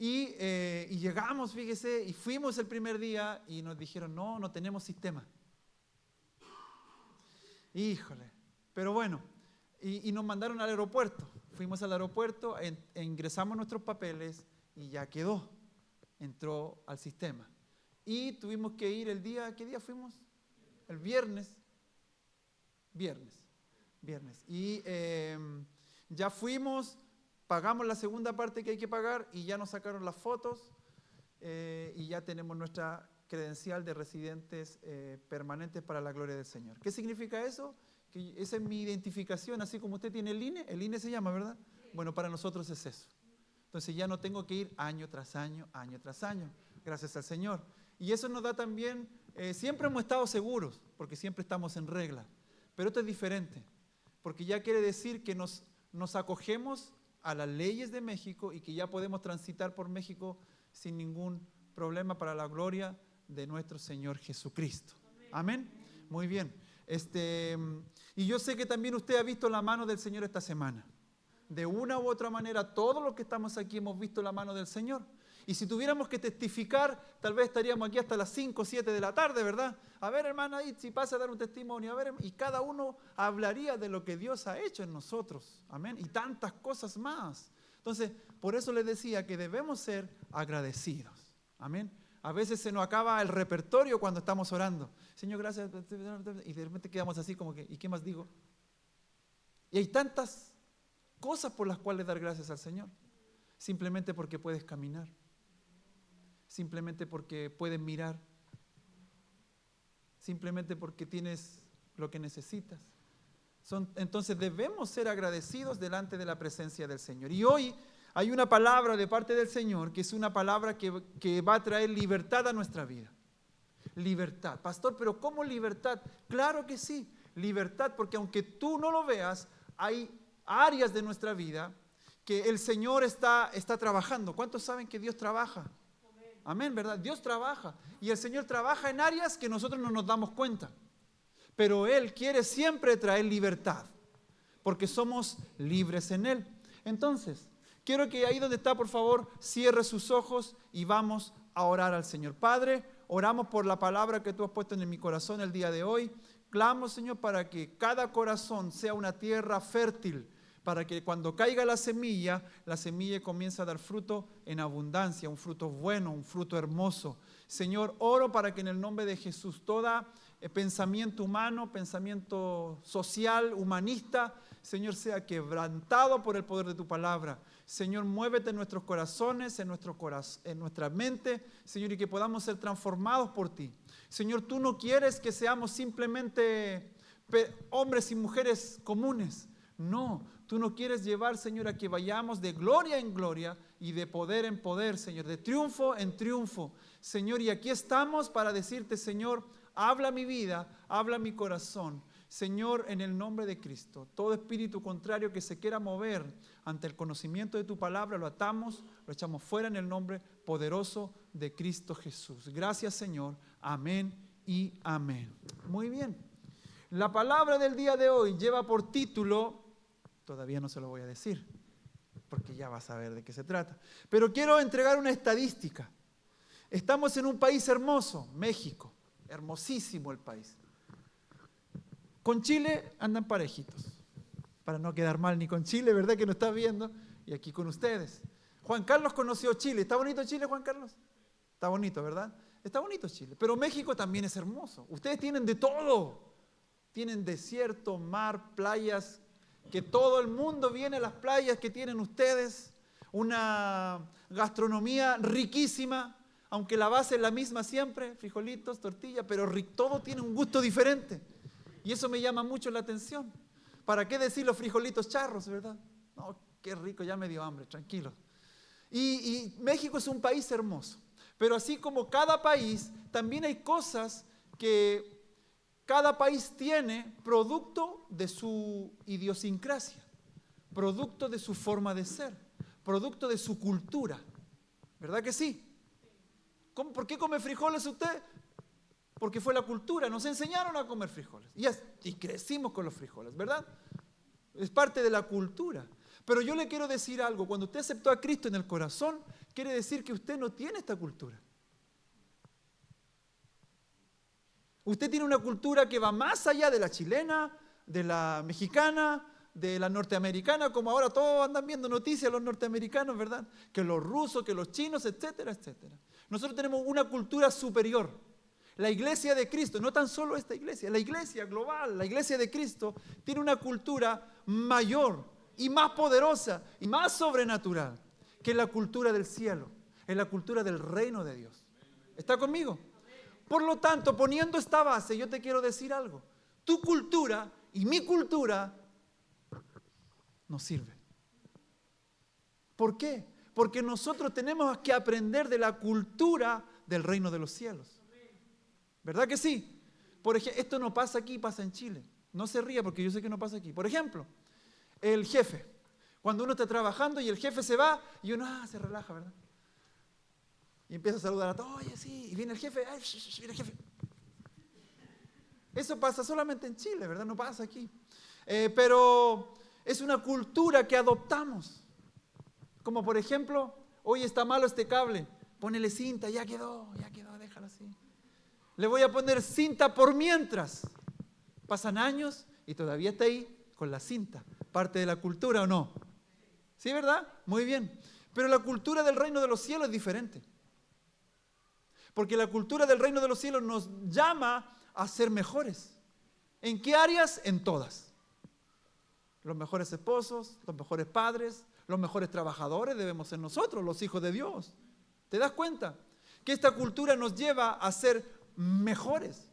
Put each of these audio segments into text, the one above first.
Y llegamos, fíjese, y fuimos el primer día y nos dijeron, no tenemos sistema. Híjole, pero bueno, y nos mandaron al aeropuerto. Fuimos al aeropuerto, ingresamos nuestros papeles y ya quedó, entró al sistema. Y tuvimos que ir el día, ¿qué día fuimos? El viernes. Y ya fuimos, pagamos la segunda parte que hay que pagar y ya nos sacaron las fotos y ya tenemos nuestra credencial de residentes permanentes para la gloria del Señor. ¿Qué significa eso? Que esa es mi identificación, así como usted tiene el INE se llama, ¿verdad? Bueno, para nosotros es eso. Entonces ya no tengo que ir año tras año, gracias al Señor. Y eso nos da también, siempre hemos estado seguros, porque siempre estamos en regla. Pero esto es diferente, porque ya quiere decir que nos acogemos a las leyes de México y que ya podemos transitar por México sin ningún problema para la gloria de nuestro Señor Jesucristo. Amén. Muy bien. Y yo sé que también usted ha visto la mano del Señor esta semana. De una u otra manera, todos los que estamos aquí hemos visto la mano del Señor. Y si tuviéramos que testificar, tal vez estaríamos aquí hasta las 5 o 7 de la tarde, ¿verdad? A ver, hermana, ahí si pasa a dar un testimonio, a ver, y cada uno hablaría de lo que Dios ha hecho en nosotros. Amén. Y tantas cosas más. Entonces, por eso les decía que debemos ser agradecidos. Amén. A veces se nos acaba el repertorio cuando estamos orando. Señor, gracias. Y de repente quedamos así como que, ¿y qué más digo? Y hay tantas cosas por las cuales dar gracias al Señor. Simplemente porque puedes caminar. Simplemente porque puedes mirar. Simplemente porque tienes lo que necesitas. Entonces debemos ser agradecidos delante de la presencia del Señor. Y hoy hay una palabra de parte del Señor que es una palabra que va a traer libertad a nuestra vida. Libertad. Pastor, ¿pero cómo libertad? Claro que sí, libertad, porque aunque tú no lo veas, hay áreas de nuestra vida que el Señor está trabajando. ¿Cuántos saben que Dios trabaja? Amén, ¿verdad? Dios trabaja y el Señor trabaja en áreas que nosotros no nos damos cuenta. Pero Él quiere siempre traer libertad, porque somos libres en Él. Entonces, quiero que ahí donde está, por favor, cierre sus ojos y vamos a orar al Señor. Padre, oramos por la palabra que tú has puesto en mi corazón el día de hoy. Clamo, Señor, para que cada corazón sea una tierra fértil, para que cuando caiga la semilla comience a dar fruto en abundancia, un fruto bueno, un fruto hermoso. Señor, oro para que en el nombre de Jesús todo pensamiento humano, pensamiento social, humanista, Señor, sea quebrantado por el poder de tu palabra. Señor, muévete en nuestros corazones, en nuestra mente, Señor, y que podamos ser transformados por ti. Señor, tú no quieres que seamos simplemente hombres y mujeres comunes. No, tú no quieres llevar, Señor, a que vayamos de gloria en gloria y de poder en poder, Señor, de triunfo en triunfo. Señor, y aquí estamos para decirte, Señor, habla mi vida, habla mi corazón. Señor, en el nombre de Cristo, todo espíritu contrario que se quiera mover ante el conocimiento de tu palabra, lo atamos, lo echamos fuera en el nombre poderoso de Cristo Jesús. Gracias, Señor. Amén y amén. Muy bien. La palabra del día de hoy lleva por título, todavía no se lo voy a decir, porque ya vas a ver de qué se trata, pero quiero entregar una estadística. Estamos en un país hermoso, México, hermosísimo el país. Con Chile andan parejitos, para no quedar mal ni con Chile, ¿verdad? Que nos está viendo, y aquí con ustedes. Juan Carlos conoció Chile. ¿Está bonito Chile, Juan Carlos? Está bonito, ¿verdad? Está bonito Chile, pero México también es hermoso. Ustedes tienen de todo. Tienen desierto, mar, playas, que todo el mundo viene a las playas que tienen ustedes. Una gastronomía riquísima, aunque la base es la misma siempre, frijolitos, tortilla, pero todo tiene un gusto diferente. Y eso me llama mucho la atención. ¿Para qué decir los frijolitos charros, verdad? No, qué rico, ya me dio hambre, tranquilo. Y México es un país hermoso. Pero así como cada país, también hay cosas que cada país tiene producto de su idiosincrasia, producto de su forma de ser, producto de su cultura. ¿Verdad que sí? ¿Por qué come frijoles usted? Porque fue la cultura, nos enseñaron a comer frijoles y crecimos con los frijoles, ¿verdad? Es parte de la cultura. Pero yo le quiero decir algo, cuando usted aceptó a Cristo en el corazón, quiere decir que usted no tiene esta cultura. Usted tiene una cultura que va más allá de la chilena, de la mexicana, de la norteamericana, como ahora todos andan viendo noticias los norteamericanos, ¿verdad? Que los rusos, que los chinos, etcétera, etcétera. Nosotros tenemos una cultura superior. La iglesia de Cristo, no tan solo esta iglesia, la iglesia global, la iglesia de Cristo, tiene una cultura mayor y más poderosa y más sobrenatural que la cultura del cielo, es la cultura del reino de Dios. ¿Está conmigo? Por lo tanto, poniendo esta base, yo te quiero decir algo. Tu cultura y mi cultura nos sirve. ¿Por qué? Porque nosotros tenemos que aprender de la cultura del reino de los cielos. ¿Verdad que sí? Por ejemplo, esto no pasa aquí, pasa en Chile. No se ría porque yo sé que no pasa aquí. Por ejemplo, el jefe. Cuando uno está trabajando y el jefe se va y uno se relaja, ¿verdad? Y empieza a saludar a todos, oye, sí, y viene el jefe, ay, viene el jefe. Eso pasa solamente en Chile, ¿verdad? No pasa aquí. Pero es una cultura que adoptamos. Como por ejemplo, oye, está malo este cable, ponele cinta, ya quedó, déjalo así. Le voy a poner cinta por mientras. Pasan años y todavía está ahí con la cinta. ¿Parte de la cultura o no? ¿Sí, verdad? Muy bien. Pero la cultura del reino de los cielos es diferente. Porque la cultura del reino de los cielos nos llama a ser mejores. ¿En qué áreas? En todas. Los mejores esposos, los mejores padres, los mejores trabajadores debemos ser nosotros, los hijos de Dios. ¿Te das cuenta? Que esta cultura nos lleva a ser mejores.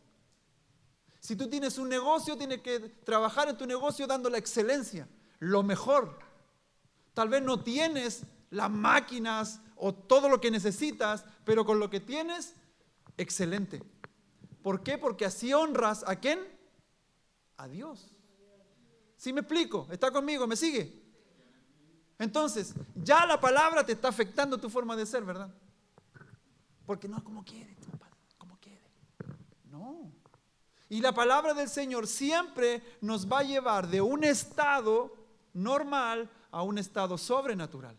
Si tú tienes un negocio, tienes que trabajar en tu negocio dando la excelencia, lo mejor. Tal vez no tienes las máquinas o todo lo que necesitas, pero con lo que tienes, excelente. ¿Por qué? Porque así honras ¿a quién? A Dios. ¿Sí me explico? ¿Está conmigo? ¿Me sigue? Entonces, ya la palabra te está afectando tu forma de ser, ¿verdad? Porque no, como quiere, como quiere. No. Y la palabra del Señor siempre nos va a llevar de un estado normal a un estado sobrenatural.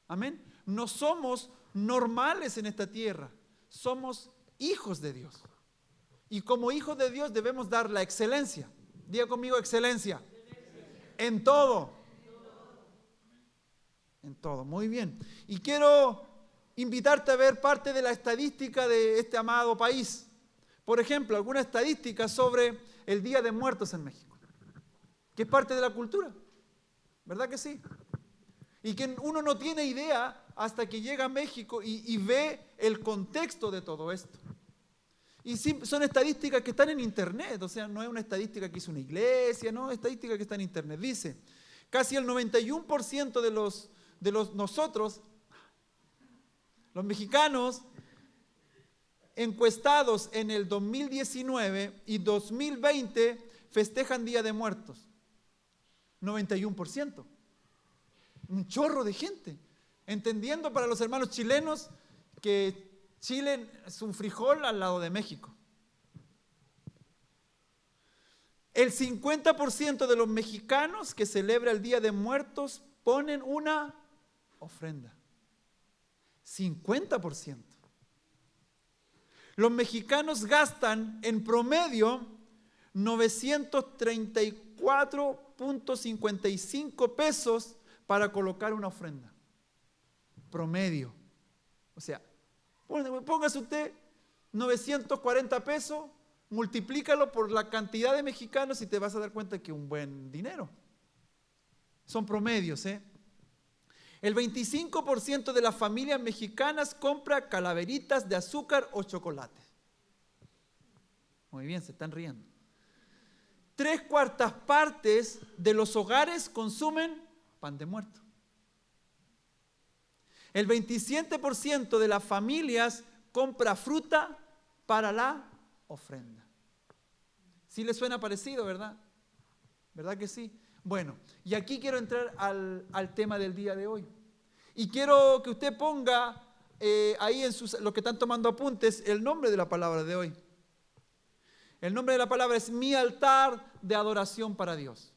Amén. No somos normales en esta tierra, somos hijos de Dios. Y como hijos de Dios debemos dar la excelencia. Diga conmigo excelencia. En todo. En todo, muy bien. Y quiero invitarte a ver parte de la estadística de este amado país. Por ejemplo, alguna estadística sobre el Día de Muertos en México, que es parte de la cultura. ¿Verdad que sí? Y que uno no tiene idea hasta que llega a México y ve el contexto de todo esto. Y sí, son estadísticas que están en internet, o sea, no es una estadística que hizo una iglesia, no, es estadística que está en internet. Dice, casi el 91% de nosotros, los mexicanos, encuestados en el 2019 y 2020, festejan Día de Muertos. 91%. Un chorro de gente. Entendiendo para los hermanos chilenos que Chile es un frijol al lado de México. El 50% de los mexicanos que celebra el Día de Muertos ponen una ofrenda. 50%. Los mexicanos gastan en promedio 934.55 pesos para colocar una ofrenda. Promedio. O sea, póngase usted 940 pesos, multiplícalo por la cantidad de mexicanos y te vas a dar cuenta que es un buen dinero. Son promedios, ¿eh? El 25% de las familias mexicanas compra calaveritas de azúcar o chocolate. Muy bien, se están riendo. 3/4 partes de los hogares consumen pan de muerto. El 27% de las familias compra fruta para la ofrenda. ¿Sí le suena parecido, verdad? ¿Verdad que sí? Bueno, y aquí quiero entrar al tema del día de hoy. Y quiero que usted ponga ahí en los que están tomando apuntes el nombre de la palabra de hoy. El nombre de la palabra es mi altar de adoración para Dios.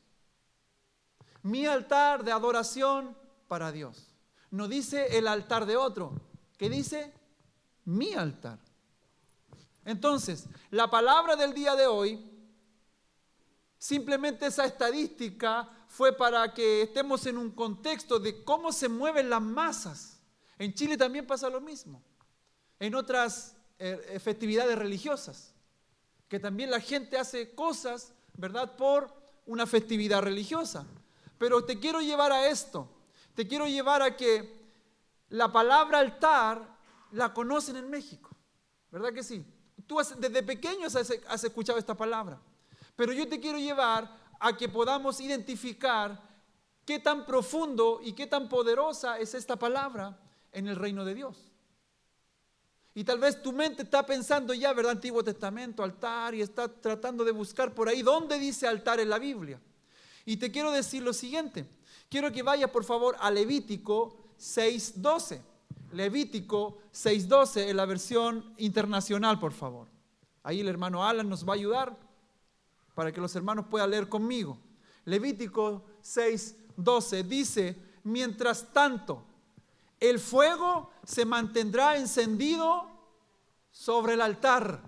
mi altar de adoración para Dios. No dice el altar de otro, que dice mi altar. Entonces, la palabra del día de hoy, simplemente esa estadística fue para que estemos en un contexto de cómo se mueven las masas. En Chile también pasa lo mismo. En otras festividades religiosas, que también la gente hace cosas, ¿verdad?, por una festividad religiosa. Pero te quiero llevar a esto, te quiero llevar a que la palabra altar la conocen en México, ¿verdad que sí? Tú desde pequeños has escuchado esta palabra, pero yo te quiero llevar a que podamos identificar qué tan profundo y qué tan poderosa es esta palabra en el reino de Dios. Y tal vez tu mente está pensando ya, ¿verdad? Antiguo Testamento, altar, y está tratando de buscar por ahí dónde dice altar en la Biblia. Y te quiero decir lo siguiente. Quiero que vayas por favor a Levítico 6:12. Levítico 6:12 en la versión internacional, por favor. Ahí el hermano Alan nos va a ayudar para que los hermanos puedan leer conmigo. Levítico 6:12 dice: mientras tanto, el fuego se mantendrá encendido sobre el altar.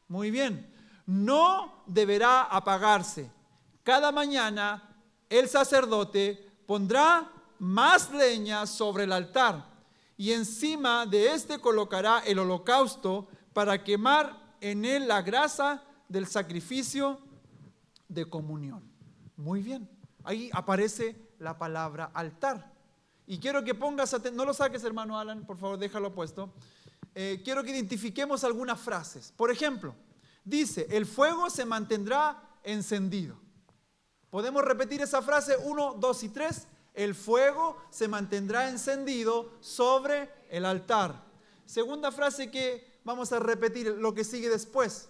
Muy bien. No deberá apagarse. Cada mañana el sacerdote pondrá más leña sobre el altar y encima de este colocará el holocausto para quemar en él la grasa del sacrificio de comunión. Muy bien. Ahí aparece la palabra altar. Y quiero que pongas atención, no lo saques, hermano Alan, por favor, déjalo puesto. Quiero que identifiquemos algunas frases. Por ejemplo, dice, el fuego se mantendrá encendido. ¿Podemos repetir esa frase? 1, 2 y 3. El fuego se mantendrá encendido sobre el altar. Segunda frase que vamos a repetir, lo que sigue después.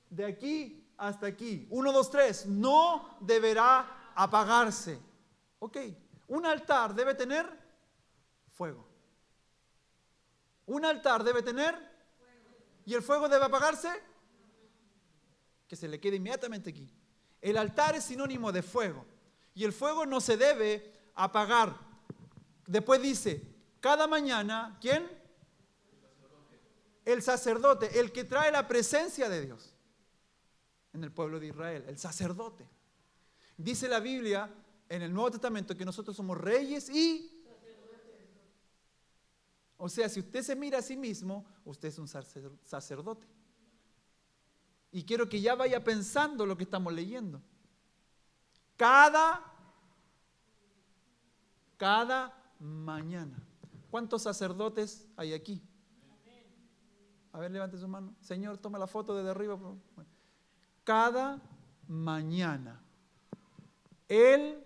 De aquí hasta aquí. 1, 2, 3. No deberá apagarse. Ok. Un altar debe tener fuego. Un altar debe tener fuego. ¿Y el fuego debe apagarse? Que se le quede inmediatamente aquí. El altar es sinónimo de fuego. Y el fuego no se debe apagar. Después dice, cada mañana, ¿quién? El sacerdote, el que trae la presencia de Dios en el pueblo de Israel, el sacerdote. Dice la Biblia en el Nuevo Testamento que nosotros somos reyes y sacerdotes. O sea, si usted se mira a sí mismo, usted es un sacerdote. Y quiero que ya vaya pensando lo que estamos leyendo. Cada mañana. ¿Cuántos sacerdotes hay aquí? A ver, levante su mano. Señor, toma la foto desde arriba. Cada mañana. El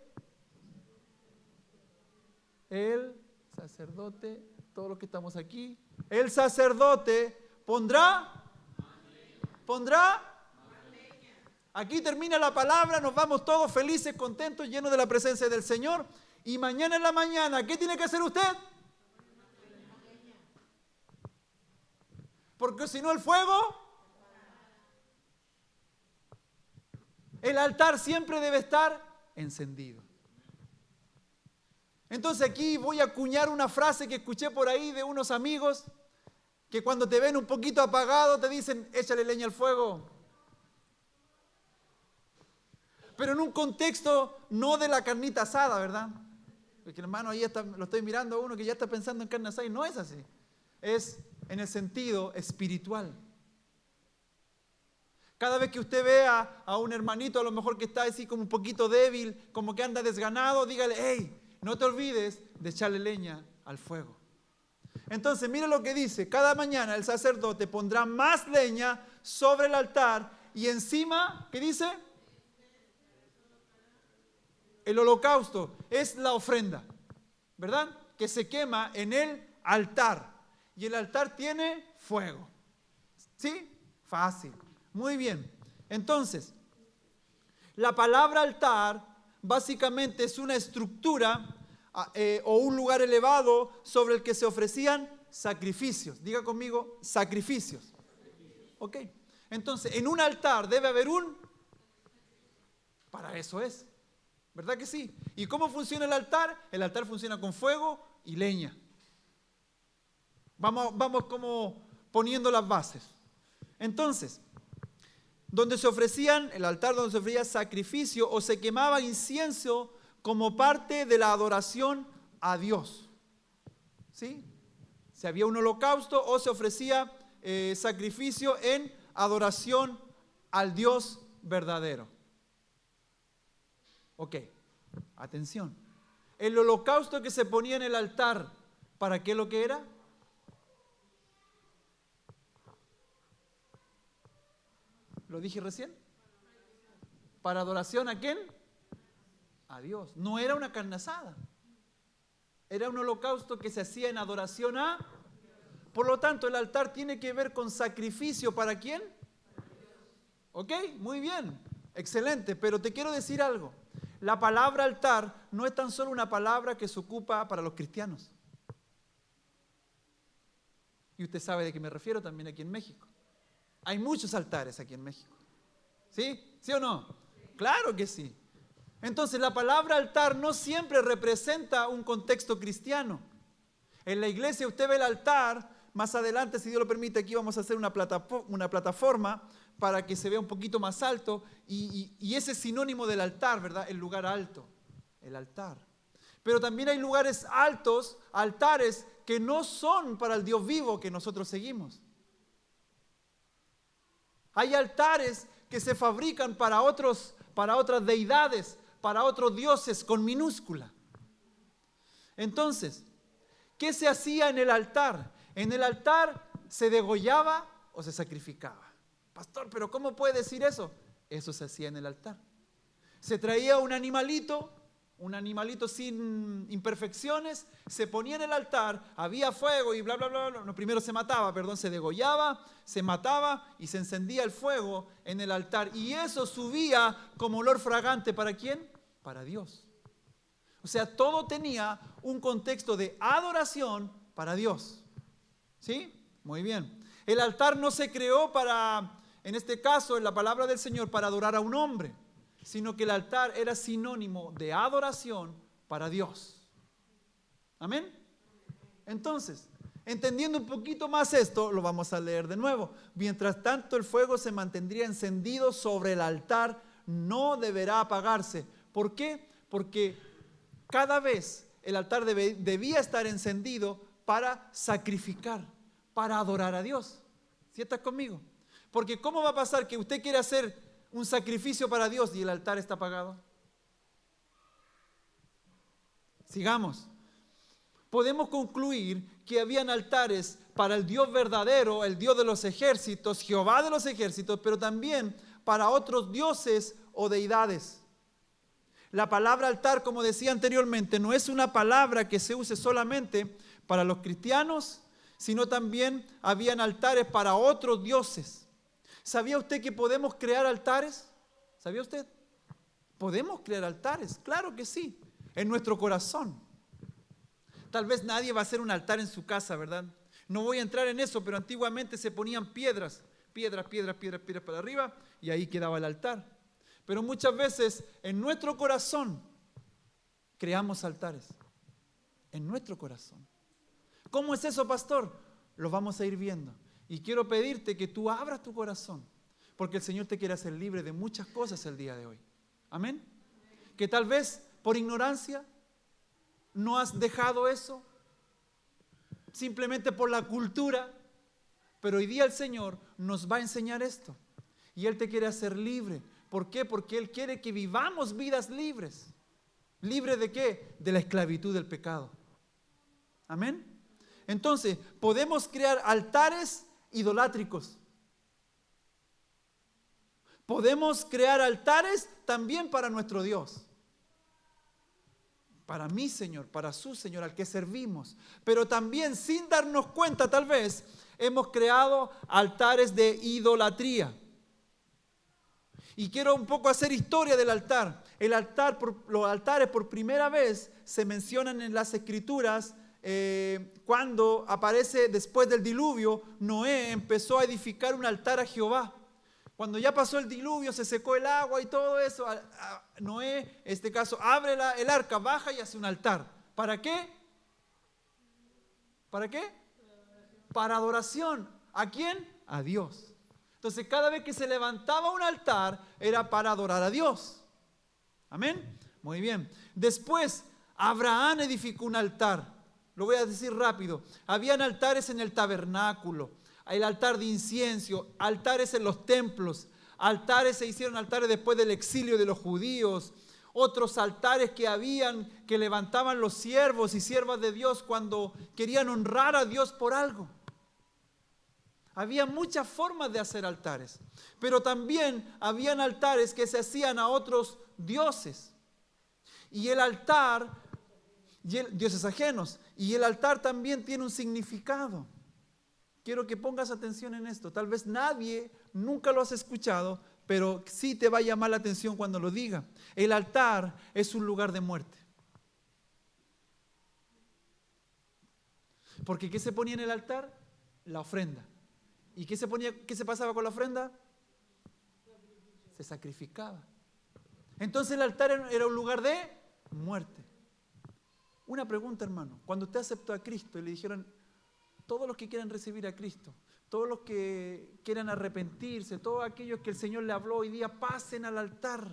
sacerdote, todos los que estamos aquí, el sacerdote pondrá. Aquí termina la palabra, nos vamos todos felices, contentos, llenos de la presencia del Señor. Y mañana en la mañana, ¿qué tiene que hacer usted? Porque si no el fuego, el altar siempre debe estar encendido. Entonces aquí voy a acuñar una frase que escuché por ahí de unos amigos que cuando te ven un poquito apagado te dicen, échale leña al fuego. Pero en un contexto no de la carnita asada, ¿verdad? Porque hermano, ahí está, lo estoy mirando a uno que ya está pensando en carne asada y no es así. Es en el sentido espiritual. Cada vez que usted vea a un hermanito a lo mejor que está así como un poquito débil, como que anda desganado, dígale, hey, no te olvides de echarle leña al fuego. Entonces, mire lo que dice, cada mañana el sacerdote pondrá más leña sobre el altar y encima, ¿qué dice? El holocausto es la ofrenda, ¿verdad? Que se quema en el altar. Y el altar tiene fuego. ¿Sí? Fácil. Muy bien. Entonces, la palabra altar básicamente es una estructura o un lugar elevado sobre el que se ofrecían sacrificios. Diga conmigo, sacrificios. Ok. Entonces, en un altar debe haber para eso es. ¿Verdad que sí? ¿Y cómo funciona el altar? El altar funciona con fuego y leña. Vamos como poniendo las bases. Entonces, el altar donde se ofrecía sacrificio o se quemaba incienso como parte de la adoración a Dios. ¿Sí? Si había un holocausto o se ofrecía sacrificio en adoración al Dios verdadero. Ok, atención. El holocausto que se ponía en el altar, ¿para qué lo que era? ¿Lo dije recién? ¿Para adoración a quién? A Dios. No era una carne asada. Era un holocausto que se hacía en adoración a... Por lo tanto, el altar tiene que ver con sacrificio. ¿Para quién? Ok, muy bien. Excelente. Pero te quiero decir algo. La palabra altar no es tan solo una palabra que se ocupa para los cristianos. Y usted sabe de qué me refiero también aquí en México. Hay muchos altares aquí en México. ¿Sí? ¿Sí o no? Claro que sí. Entonces la palabra altar no siempre representa un contexto cristiano. En la iglesia usted ve el altar, más adelante, si Dios lo permite, aquí vamos a hacer una plataforma para que se vea un poquito más alto y ese es sinónimo del altar, ¿verdad? El lugar alto, el altar. Pero también hay lugares altos, altares que no son para el Dios vivo que nosotros seguimos. Hay altares que se fabrican para otras deidades, para otros dioses con minúscula. Entonces, ¿qué se hacía en el altar? En el altar se degollaba o se sacrificaba. Pastor, ¿pero cómo puede decir eso? Eso se hacía en el altar. Se traía un animalito sin imperfecciones, se ponía en el altar, había fuego y bla, bla, bla, bla. No, primero se degollaba, se mataba y se encendía el fuego en el altar. Y eso subía como olor fragante, ¿para quién? Para Dios. O sea, todo tenía un contexto de adoración para Dios. ¿Sí? Muy bien. El altar no se creó en este caso, en la palabra del Señor, para adorar a un hombre, sino que el altar era sinónimo de adoración para Dios. ¿Amén? Entonces, entendiendo un poquito más esto, lo vamos a leer de nuevo. Mientras tanto, el fuego se mantendría encendido sobre el altar, no deberá apagarse. ¿Por qué? Porque cada vez el altar debía estar encendido para sacrificar, para adorar a Dios. ¿Sí estás conmigo? Porque ¿cómo va a pasar que usted quiere hacer un sacrificio para Dios y el altar está apagado? Sigamos. Podemos concluir que habían altares para el Dios verdadero, el Dios de los ejércitos, Jehová de los ejércitos, pero también para otros dioses o deidades. La palabra altar, como decía anteriormente, no es una palabra que se use solamente para los cristianos, sino también habían altares para otros dioses. ¿Sabía usted que podemos crear altares? ¿Sabía usted? Podemos crear altares, claro que sí, en nuestro corazón. Tal vez nadie va a hacer un altar en su casa, ¿verdad? No voy a entrar en eso, pero antiguamente se ponían piedras para arriba y ahí quedaba el altar. Pero muchas veces en nuestro corazón creamos altares. En nuestro corazón. ¿Cómo es eso, pastor? Lo vamos a ir viendo. Y quiero pedirte que tú abras tu corazón, porque el Señor te quiere hacer libre de muchas cosas el día de hoy. Amén. Que tal vez por ignorancia no has dejado eso, simplemente por la cultura, pero hoy día el Señor nos va a enseñar esto. Y Él te quiere hacer libre. ¿Por qué? Porque Él quiere que vivamos vidas libres. ¿Libres de qué? De la esclavitud del pecado. Amén. Entonces, podemos crear altares idolátricos. Podemos crear altares también para nuestro Dios. Para mi Señor, para su Señor, al que servimos. Pero también, sin darnos cuenta tal vez, hemos creado altares de idolatría. Y quiero un poco hacer historia del altar. Los altares por primera vez se mencionan en las Escrituras cuando aparece después del diluvio. Noé empezó a edificar un altar a Jehová. Cuando ya pasó el diluvio, se secó el agua y todo eso, Noé, en este caso, abre el arca, baja y hace un altar. ¿Para qué? ¿Para qué? Para adoración. ¿A quién? A Dios. Entonces, cada vez que se levantaba un altar, era para adorar a Dios. Amén. Muy bien. Después, Abraham edificó un altar. Lo voy a decir rápido. Habían altares en el tabernáculo, el altar de incienso, altares en los templos, se hicieron altares después del exilio de los judíos, otros altares que levantaban los siervos y siervas de Dios cuando querían honrar a Dios por algo. Había muchas formas de hacer altares, pero también habían altares que se hacían a otros dioses. Y el altar, dioses ajenos, y el altar también tiene un significado. Quiero que pongas atención en esto. Tal vez nunca lo has escuchado, pero sí te va a llamar la atención cuando lo diga. El altar es un lugar de muerte. Porque ¿qué se ponía en el altar? La ofrenda. ¿Y qué se pasaba con la ofrenda? Se sacrificaba. Entonces el altar era un lugar de muerte. Una pregunta, hermano. Cuando usted aceptó a Cristo y le dijeron, todos los que quieran recibir a Cristo, todos los que quieran arrepentirse, todos aquellos que el Señor le habló hoy día, pasen al altar.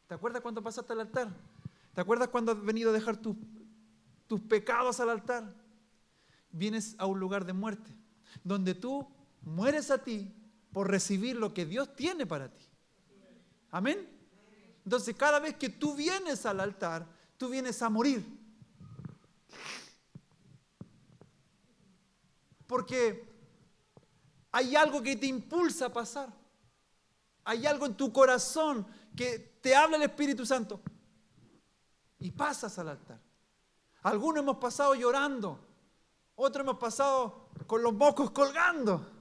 ¿Te acuerdas cuando pasaste al altar? ¿Te acuerdas cuando has venido a dejar tus pecados al altar? Vienes a un lugar de muerte, donde tú mueres a ti por recibir lo que Dios tiene para ti. Amén. Entonces, cada vez que tú vienes al altar, tú vienes a morir. Porque hay algo que te impulsa a pasar. Hay algo en tu corazón que te habla el Espíritu Santo. Y pasas al altar. Algunos hemos pasado llorando. Otros hemos pasado con los mocos colgando.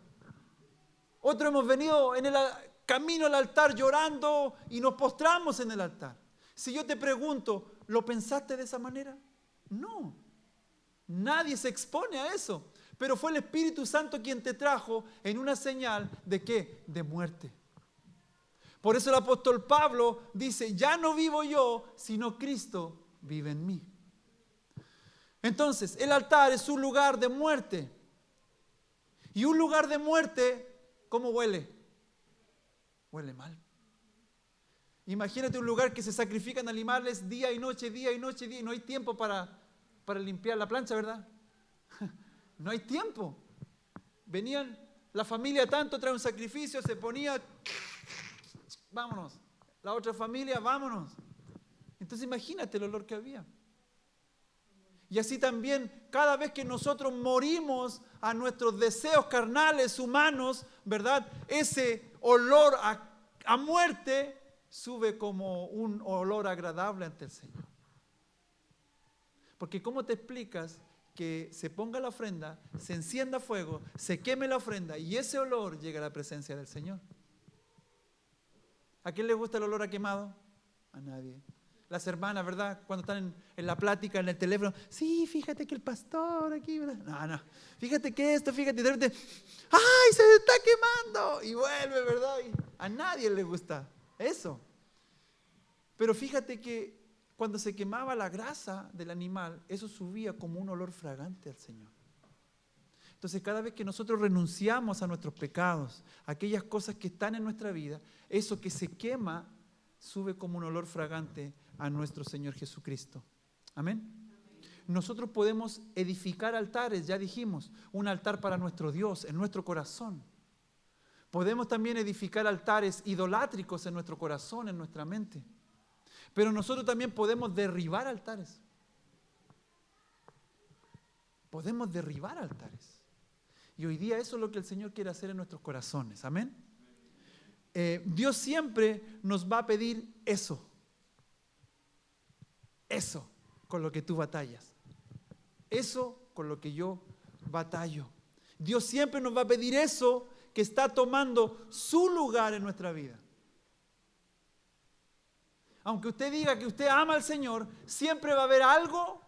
Otros hemos venido en el camino al altar llorando y nos postramos en el altar. Si yo te pregunto, ¿lo pensaste de esa manera? No. Nadie se expone a eso. Pero fue el Espíritu Santo quien te trajo en una señal de ¿qué? De muerte. Por eso el apóstol Pablo dice, ya no vivo yo, sino Cristo vive en mí. Entonces, el altar es un lugar de muerte. Y un lugar de muerte, ¿cómo huele? Huele mal. Imagínate un lugar que se sacrifican animales día y noche, y no hay tiempo para limpiar la plancha, ¿verdad? No hay tiempo. Venían la familia tanto, trae un sacrificio, se ponía, vámonos. La otra familia, vámonos. Entonces imagínate el olor que había. Y así también, cada vez que nosotros morimos a nuestros deseos carnales, humanos, ¿verdad? Ese olor a muerte sube como un olor agradable ante el Señor. Porque ¿cómo te explicas que se ponga la ofrenda, se encienda fuego, se queme la ofrenda y ese olor llega a la presencia del Señor? ¿A quién le gusta el olor a quemado? A nadie. Las hermanas, ¿verdad? Cuando están en la plática, en el teléfono, sí, fíjate que el pastor aquí, ¿verdad? No, fíjate que esto, fíjate, de repente, ¡ay, se está quemando! Y vuelve, ¿verdad? Y a nadie le gusta eso. Pero fíjate que cuando se quemaba la grasa del animal, eso subía como un olor fragante al Señor. Entonces, cada vez que nosotros renunciamos a nuestros pecados, a aquellas cosas que están en nuestra vida, eso que se quema sube como un olor fragante a nuestro Señor Jesucristo. Amén. Nosotros podemos edificar altares, ya dijimos, un altar para nuestro Dios en nuestro corazón. Podemos también edificar altares idolátricos en nuestro corazón, en nuestra mente. Pero nosotros también podemos derribar altares. Podemos derribar altares. Y hoy día eso es lo que el Señor quiere hacer en nuestros corazones. Amén. Dios siempre nos va a pedir eso. Eso con lo que tú batallas. Eso con lo que yo batallo. Dios siempre nos va a pedir eso que está tomando su lugar en nuestra vida. Aunque usted diga que usted ama al Señor, siempre va a haber algo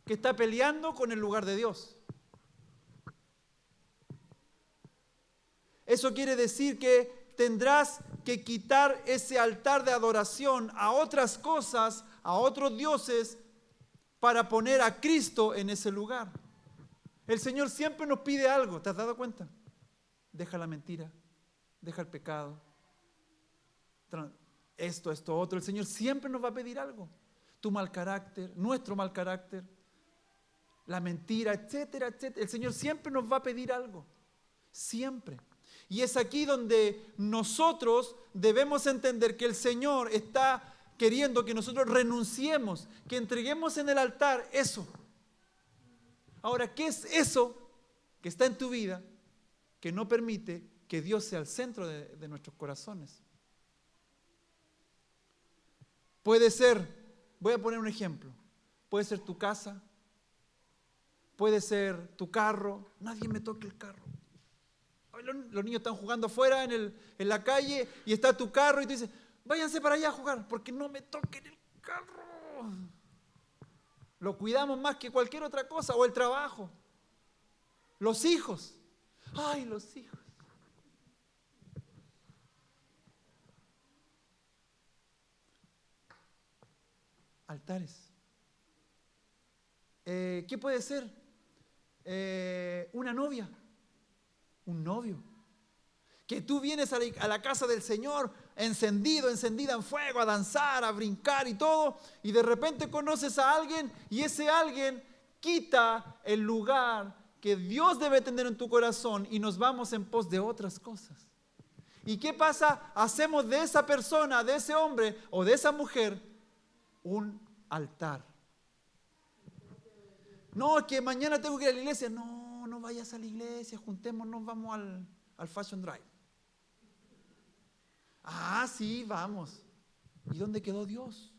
que está peleando con el lugar de Dios. Eso quiere decir que tendrás que quitar ese altar de adoración a otras cosas, a otros dioses, para poner a Cristo en ese lugar. El Señor siempre nos pide algo, ¿te has dado cuenta? Deja la mentira, deja el pecado, esto, otro. El Señor siempre nos va a pedir algo. Tu mal carácter, nuestro mal carácter, la mentira, etcétera, etcétera. El Señor siempre nos va a pedir algo, siempre. Y es aquí donde nosotros debemos entender que el Señor está queriendo que nosotros renunciemos, que entreguemos en el altar eso. Ahora, ¿qué es eso que está en tu vida que no permite que Dios sea el centro de nuestros corazones? Puede ser, voy a poner un ejemplo, puede ser tu casa, puede ser tu carro. Nadie me toque el carro. Los niños están jugando afuera en la calle y está tu carro y tú dices, váyanse para allá a jugar porque no me toquen el carro. Lo cuidamos más que cualquier otra cosa. O el trabajo, los hijos. Ay, los hijos. Altares. ¿Qué puede ser? Una novia, un novio. Que tú vienes a la casa del Señor encendida en fuego, a danzar, a brincar y todo, y de repente conoces a alguien y ese alguien quita el lugar que Dios debe tener en tu corazón y nos vamos en pos de otras cosas. ¿Y qué pasa? Hacemos de esa persona, de ese hombre o de esa mujer un altar. No, es que mañana tengo que ir a la iglesia. No, no vayas a la iglesia, juntémonos, vamos al Fashion Drive. Ah, sí, vamos. ¿Y dónde quedó Dios?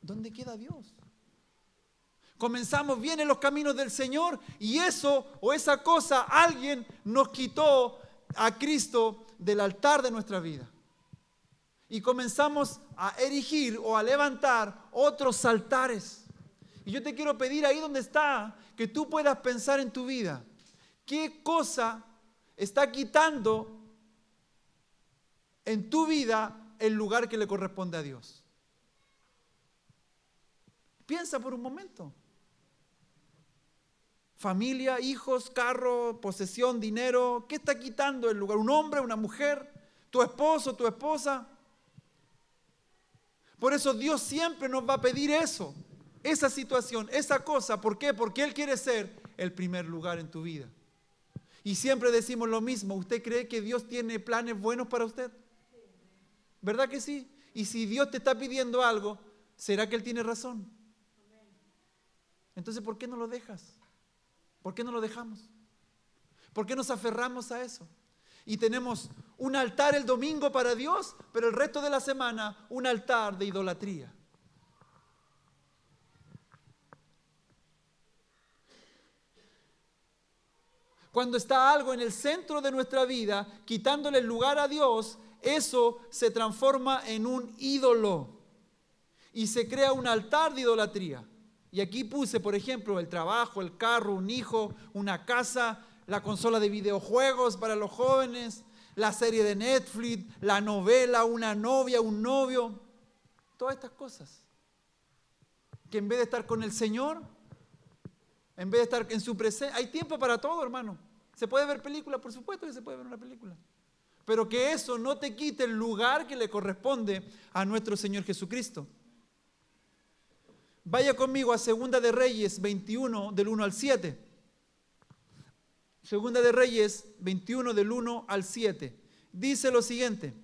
¿Dónde queda Dios? Comenzamos bien en los caminos del Señor y eso o esa cosa, alguien nos quitó a Cristo del altar de nuestra vida. Y comenzamos a erigir o a levantar otros altares. Y yo te quiero pedir ahí donde está, que tú puedas pensar en tu vida. ¿Qué cosa está quitando en tu vida el lugar que le corresponde a Dios? Piensa por un momento. Familia, hijos, carro, posesión, dinero. ¿Qué está quitando el lugar? ¿Un hombre, una mujer? ¿Tu esposo, tu esposa? Por eso Dios siempre nos va a pedir eso, esa situación, esa cosa. ¿Por qué? Porque Él quiere ser el primer lugar en tu vida. Y siempre decimos lo mismo. ¿Usted cree que Dios tiene planes buenos para usted? ¿Verdad que sí? Y si Dios te está pidiendo algo, ¿será que Él tiene razón? Entonces, ¿por qué no lo dejas? ¿Por qué no lo dejamos? ¿Por qué nos aferramos a eso? Y tenemos un altar el domingo para Dios, pero el resto de la semana un altar de idolatría. Cuando está algo en el centro de nuestra vida, quitándole el lugar a Dios, eso se transforma en un ídolo y se crea un altar de idolatría. Y aquí puse, por ejemplo, el trabajo, el carro, un hijo, una casa, la consola de videojuegos para los jóvenes, la serie de Netflix, la novela, una novia, un novio, todas estas cosas. Que en vez de estar con el Señor, en vez de estar en su presencia, hay tiempo para todo, hermano. ¿Se puede ver película? Por supuesto que se puede ver una película. Pero que eso no te quite el lugar que le corresponde a nuestro Señor Jesucristo. Vaya conmigo a Segunda de Reyes 21, del 1 al 7. Segunda de Reyes 21, del 1 al 7. Dice lo siguiente.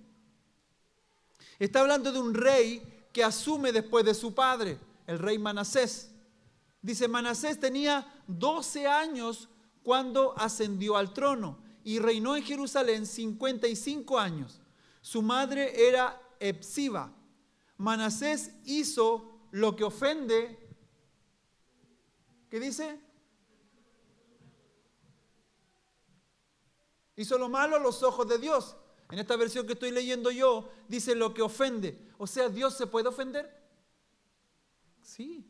Está hablando de un rey que asume después de su padre, el rey Manasés. Dice, Manasés tenía 12 años cuando ascendió al trono y reinó en Jerusalén 55 años. Su madre era Hepsiba. Manasés hizo lo que ofende, ¿qué dice? Hizo lo malo a los ojos de Dios. En esta versión que estoy leyendo yo, dice lo que ofende. O sea, ¿Dios se puede ofender? Sí.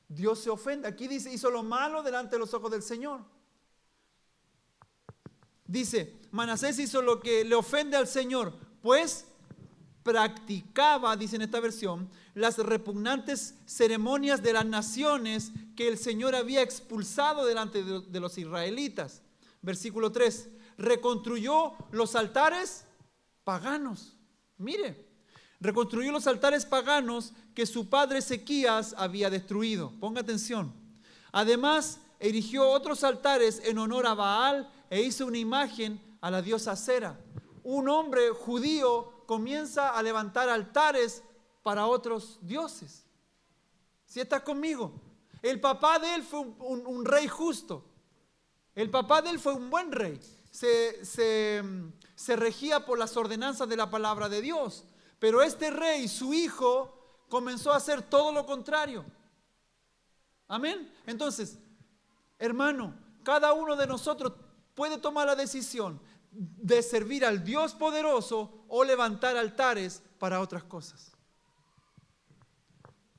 Dios se ofende. Aquí dice, hizo lo malo delante de los ojos del Señor. Dice, Manasés hizo lo que le ofende al Señor, pues practicaba, dice en esta versión, las repugnantes ceremonias de las naciones que el Señor había expulsado delante de los israelitas. Versículo 3, reconstruyó los altares paganos. Mire, reconstruyó los altares paganos que su padre Ezequías había destruido. Ponga atención. Además, erigió otros altares en honor a Baal e hizo una imagen a la diosa Acera. Un hombre judío comienza a levantar altares para otros dioses. ¿Sí estás conmigo? El papá de él fue un rey justo. El papá de él fue un buen rey. Se regía por las ordenanzas de la palabra de Dios. Pero este rey, su hijo, comenzó a hacer todo lo contrario. Amén. Entonces, hermano, cada uno de nosotros puede tomar la decisión de servir al Dios poderoso o levantar altares para otras cosas.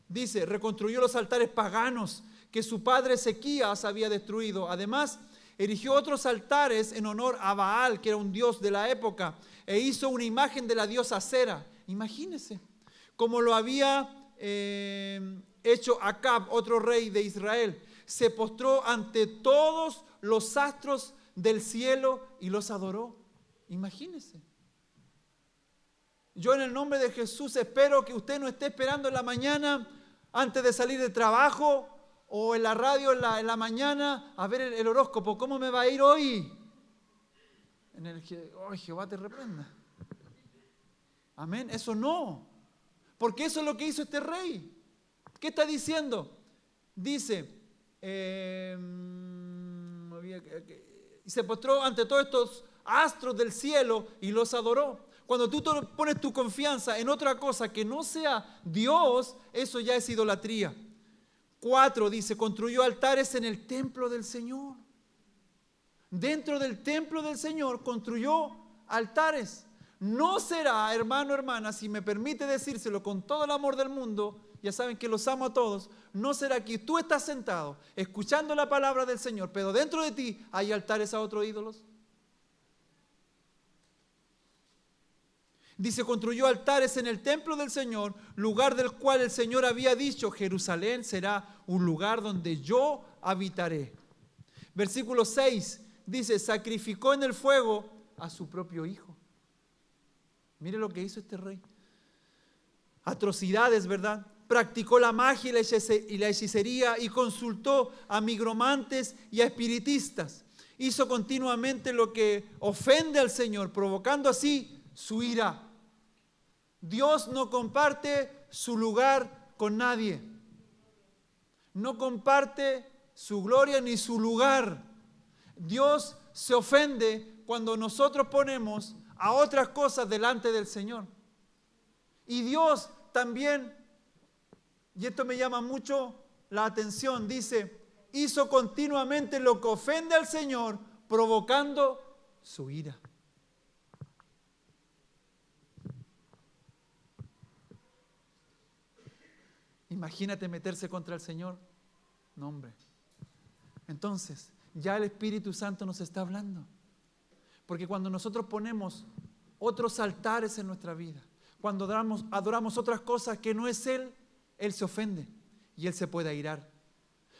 Dice, reconstruyó los altares paganos que su padre Ezequías había destruido. Además, erigió otros altares en honor a Baal, que era un dios de la época, e hizo una imagen de la diosa Acera. Imagínense, como lo había hecho Acab, otro rey de Israel. Se postró ante todos los astros del cielo y los adoró. Imagínense. Yo en el nombre de Jesús espero que usted no esté esperando en la mañana antes de salir de trabajo o en la radio en la mañana a ver el horóscopo. ¿Cómo me va a ir hoy? Jehová te reprenda. Amén. Eso no. Porque eso es lo que hizo este rey. ¿Qué está diciendo? Dice, se postró ante todos estos astros del cielo y los adoró. Cuando tú pones tu confianza en otra cosa que no sea Dios, eso ya es idolatría. 4 dice, construyó altares en el templo del Señor. Dentro del templo del Señor construyó altares. No será, hermano, hermana, si me permite decírselo con todo el amor del mundo, ya saben que los amo a todos, no será que tú estás sentado escuchando la palabra del Señor, pero dentro de ti hay altares a otros ídolos. Dice, construyó altares en el templo del Señor, lugar del cual el Señor había dicho, Jerusalén será un lugar donde yo habitaré. Versículo 6 dice, sacrificó en el fuego a su propio hijo. Mire lo que hizo este rey. Atrocidades, ¿verdad? Practicó la magia y la hechicería y consultó a nigromantes y a espiritistas. Hizo continuamente lo que ofende al Señor, provocando así su ira. Dios no comparte su lugar con nadie. No comparte su gloria ni su lugar. Dios se ofende cuando nosotros ponemos a otras cosas delante del Señor. Y Dios también, y esto me llama mucho la atención, dice, hizo continuamente lo que ofende al Señor, provocando su ira. Imagínate meterse contra el Señor. No, hombre. Entonces, ya el Espíritu Santo nos está hablando. Porque cuando nosotros ponemos otros altares en nuestra vida, cuando adoramos otras cosas que no es Él, Él se ofende y Él se puede airar.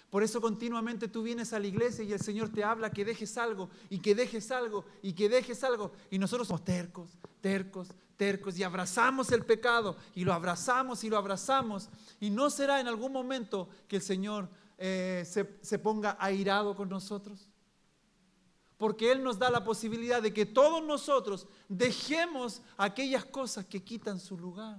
Por eso continuamente tú vienes a la iglesia y el Señor te habla que dejes algo y que dejes algo y que dejes algo. Y nosotros somos tercos y abrazamos el pecado y lo abrazamos y lo abrazamos. Y no será en algún momento que el Señor se ponga airado con nosotros. Porque Él nos da la posibilidad de que todos nosotros dejemos aquellas cosas que quitan su lugar.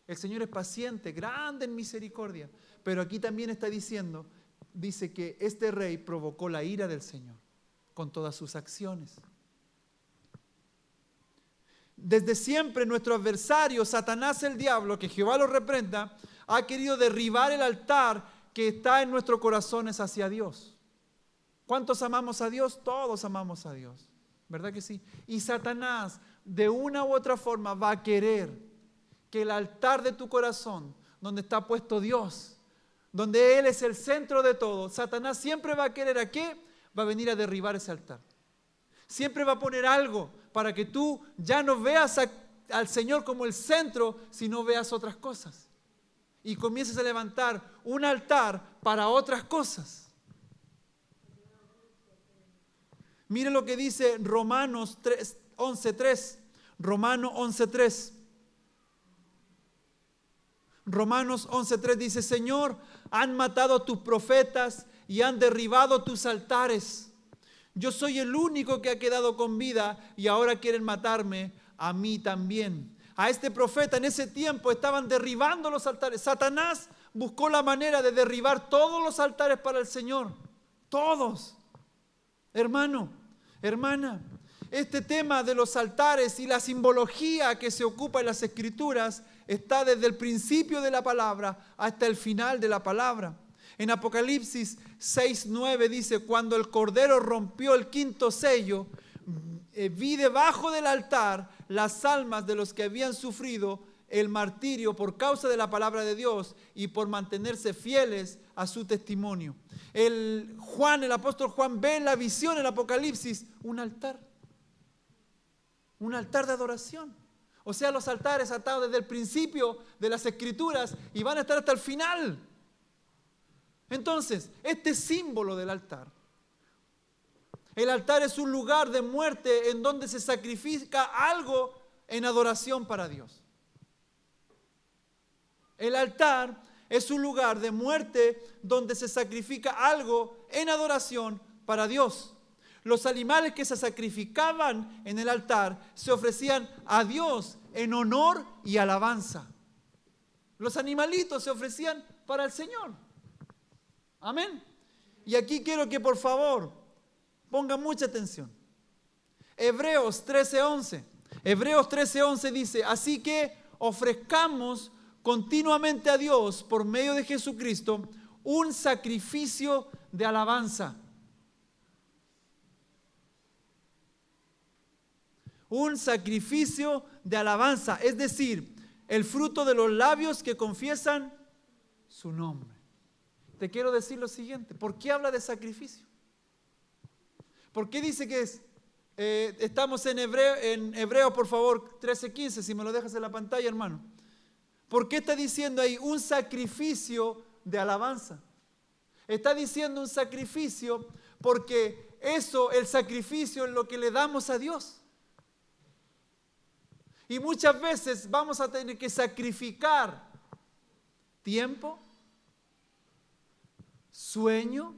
El Señor es paciente, grande en misericordia. Pero aquí también está diciendo, dice que este rey provocó la ira del Señor con todas sus acciones. Desde siempre nuestro adversario, Satanás el diablo, que Jehová lo reprenda, ha querido derribar el altar que está en nuestros corazones hacia Dios. ¿Cuántos amamos a Dios? Todos amamos a Dios, ¿verdad que sí? Y Satanás de una u otra forma va a querer que el altar de tu corazón, donde está puesto Dios, donde Él es el centro de todo, Satanás siempre va a querer ¿a qué? Va a venir a derribar ese altar. Siempre va a poner algo para que tú ya no veas al Señor como el centro, sino veas otras cosas. Y comiences a levantar un altar para otras cosas. Mire lo que dice Romanos 11:3. Romanos 11:3. Romanos 11:3 dice: Señor, han matado a tus profetas y han derribado tus altares. Yo soy el único que ha quedado con vida y ahora quieren matarme a mí también. A este profeta en ese tiempo estaban derribando los altares. Satanás buscó la manera de derribar todos los altares para el Señor. Todos. Hermano, hermana, este tema de los altares y la simbología que se ocupa en las Escrituras está desde el principio de la palabra hasta el final de la palabra. En Apocalipsis 6:9 dice: cuando el Cordero rompió el quinto sello, vi debajo del altar las almas de los que habían sufrido el martirio por causa de la palabra de Dios y por mantenerse fieles a su testimonio. El apóstol Juan ve en la visión, en el Apocalipsis, un altar de adoración. O sea, los altares atados desde el principio de las Escrituras y van a estar hasta el final. Entonces, este símbolo del altar, el altar es un lugar de muerte en donde se sacrifica algo en adoración para Dios. El altar es un lugar de muerte donde se sacrifica algo en adoración para Dios. Los animales que se sacrificaban en el altar se ofrecían a Dios en honor y alabanza. Los animalitos se ofrecían para el Señor. Amén. Y aquí quiero que por favor pongan mucha atención. Hebreos 13:11. Hebreos 13:11 dice: así que ofrezcamos continuamente a Dios por medio de Jesucristo un sacrificio de alabanza. Un sacrificio de alabanza, es decir, el fruto de los labios que confiesan su nombre. Te quiero decir lo siguiente: ¿por qué habla de sacrificio? ¿Por qué dice que es? Estamos en Hebreo, por favor, 13:15, si me lo dejas en la pantalla, hermano. ¿Por qué está diciendo ahí un sacrificio de alabanza? Está diciendo un sacrificio porque el sacrificio es lo que le damos a Dios. Y muchas veces vamos a tener que sacrificar tiempo, sueño,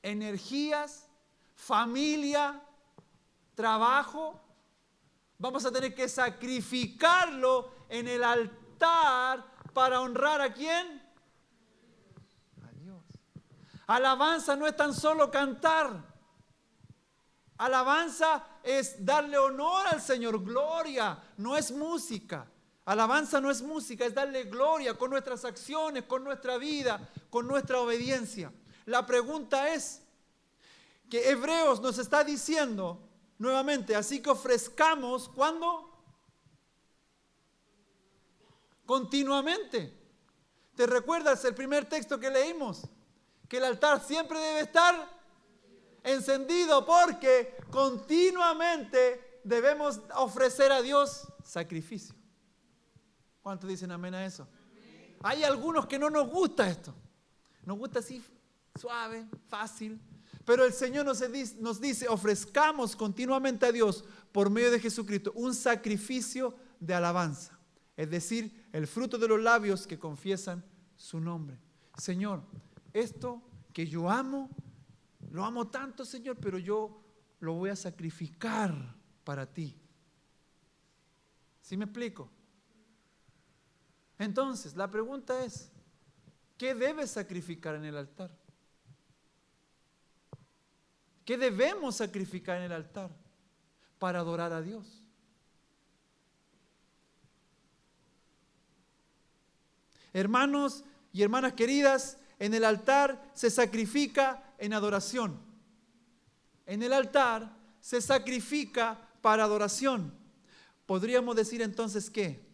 energías, familia, trabajo. Vamos a tener que sacrificarlo en el altar para honrar ¿a quién? A Dios. Alabanza no es tan solo cantar. Alabanza es darle honor al Señor, gloria, no es música. Alabanza no es música, es darle gloria con nuestras acciones, con nuestra vida, con nuestra obediencia. La pregunta es que Hebreos nos está diciendo nuevamente, así que ofrezcamos, ¿cuándo? Continuamente. ¿Te recuerdas el primer texto que leímos? Que el altar siempre debe estar encendido porque continuamente debemos ofrecer a Dios sacrificio. ¿Cuántos dicen amén a eso? Amén. Hay algunos que no nos gusta esto. Nos gusta así suave, fácil. Pero el Señor nos dice, ofrezcamos continuamente a Dios por medio de Jesucristo un sacrificio de alabanza. Es decir, el fruto de los labios que confiesan su nombre. Señor, esto que yo amo, lo amo tanto, Señor, pero yo lo voy a sacrificar para ti. ¿Sí me explico? Entonces, la pregunta es, ¿qué debes sacrificar en el altar? ¿Qué debemos sacrificar en el altar para adorar a Dios? Hermanos y hermanas queridas, en el altar se sacrifica en adoración. En el altar se sacrifica para adoración. Podríamos decir entonces que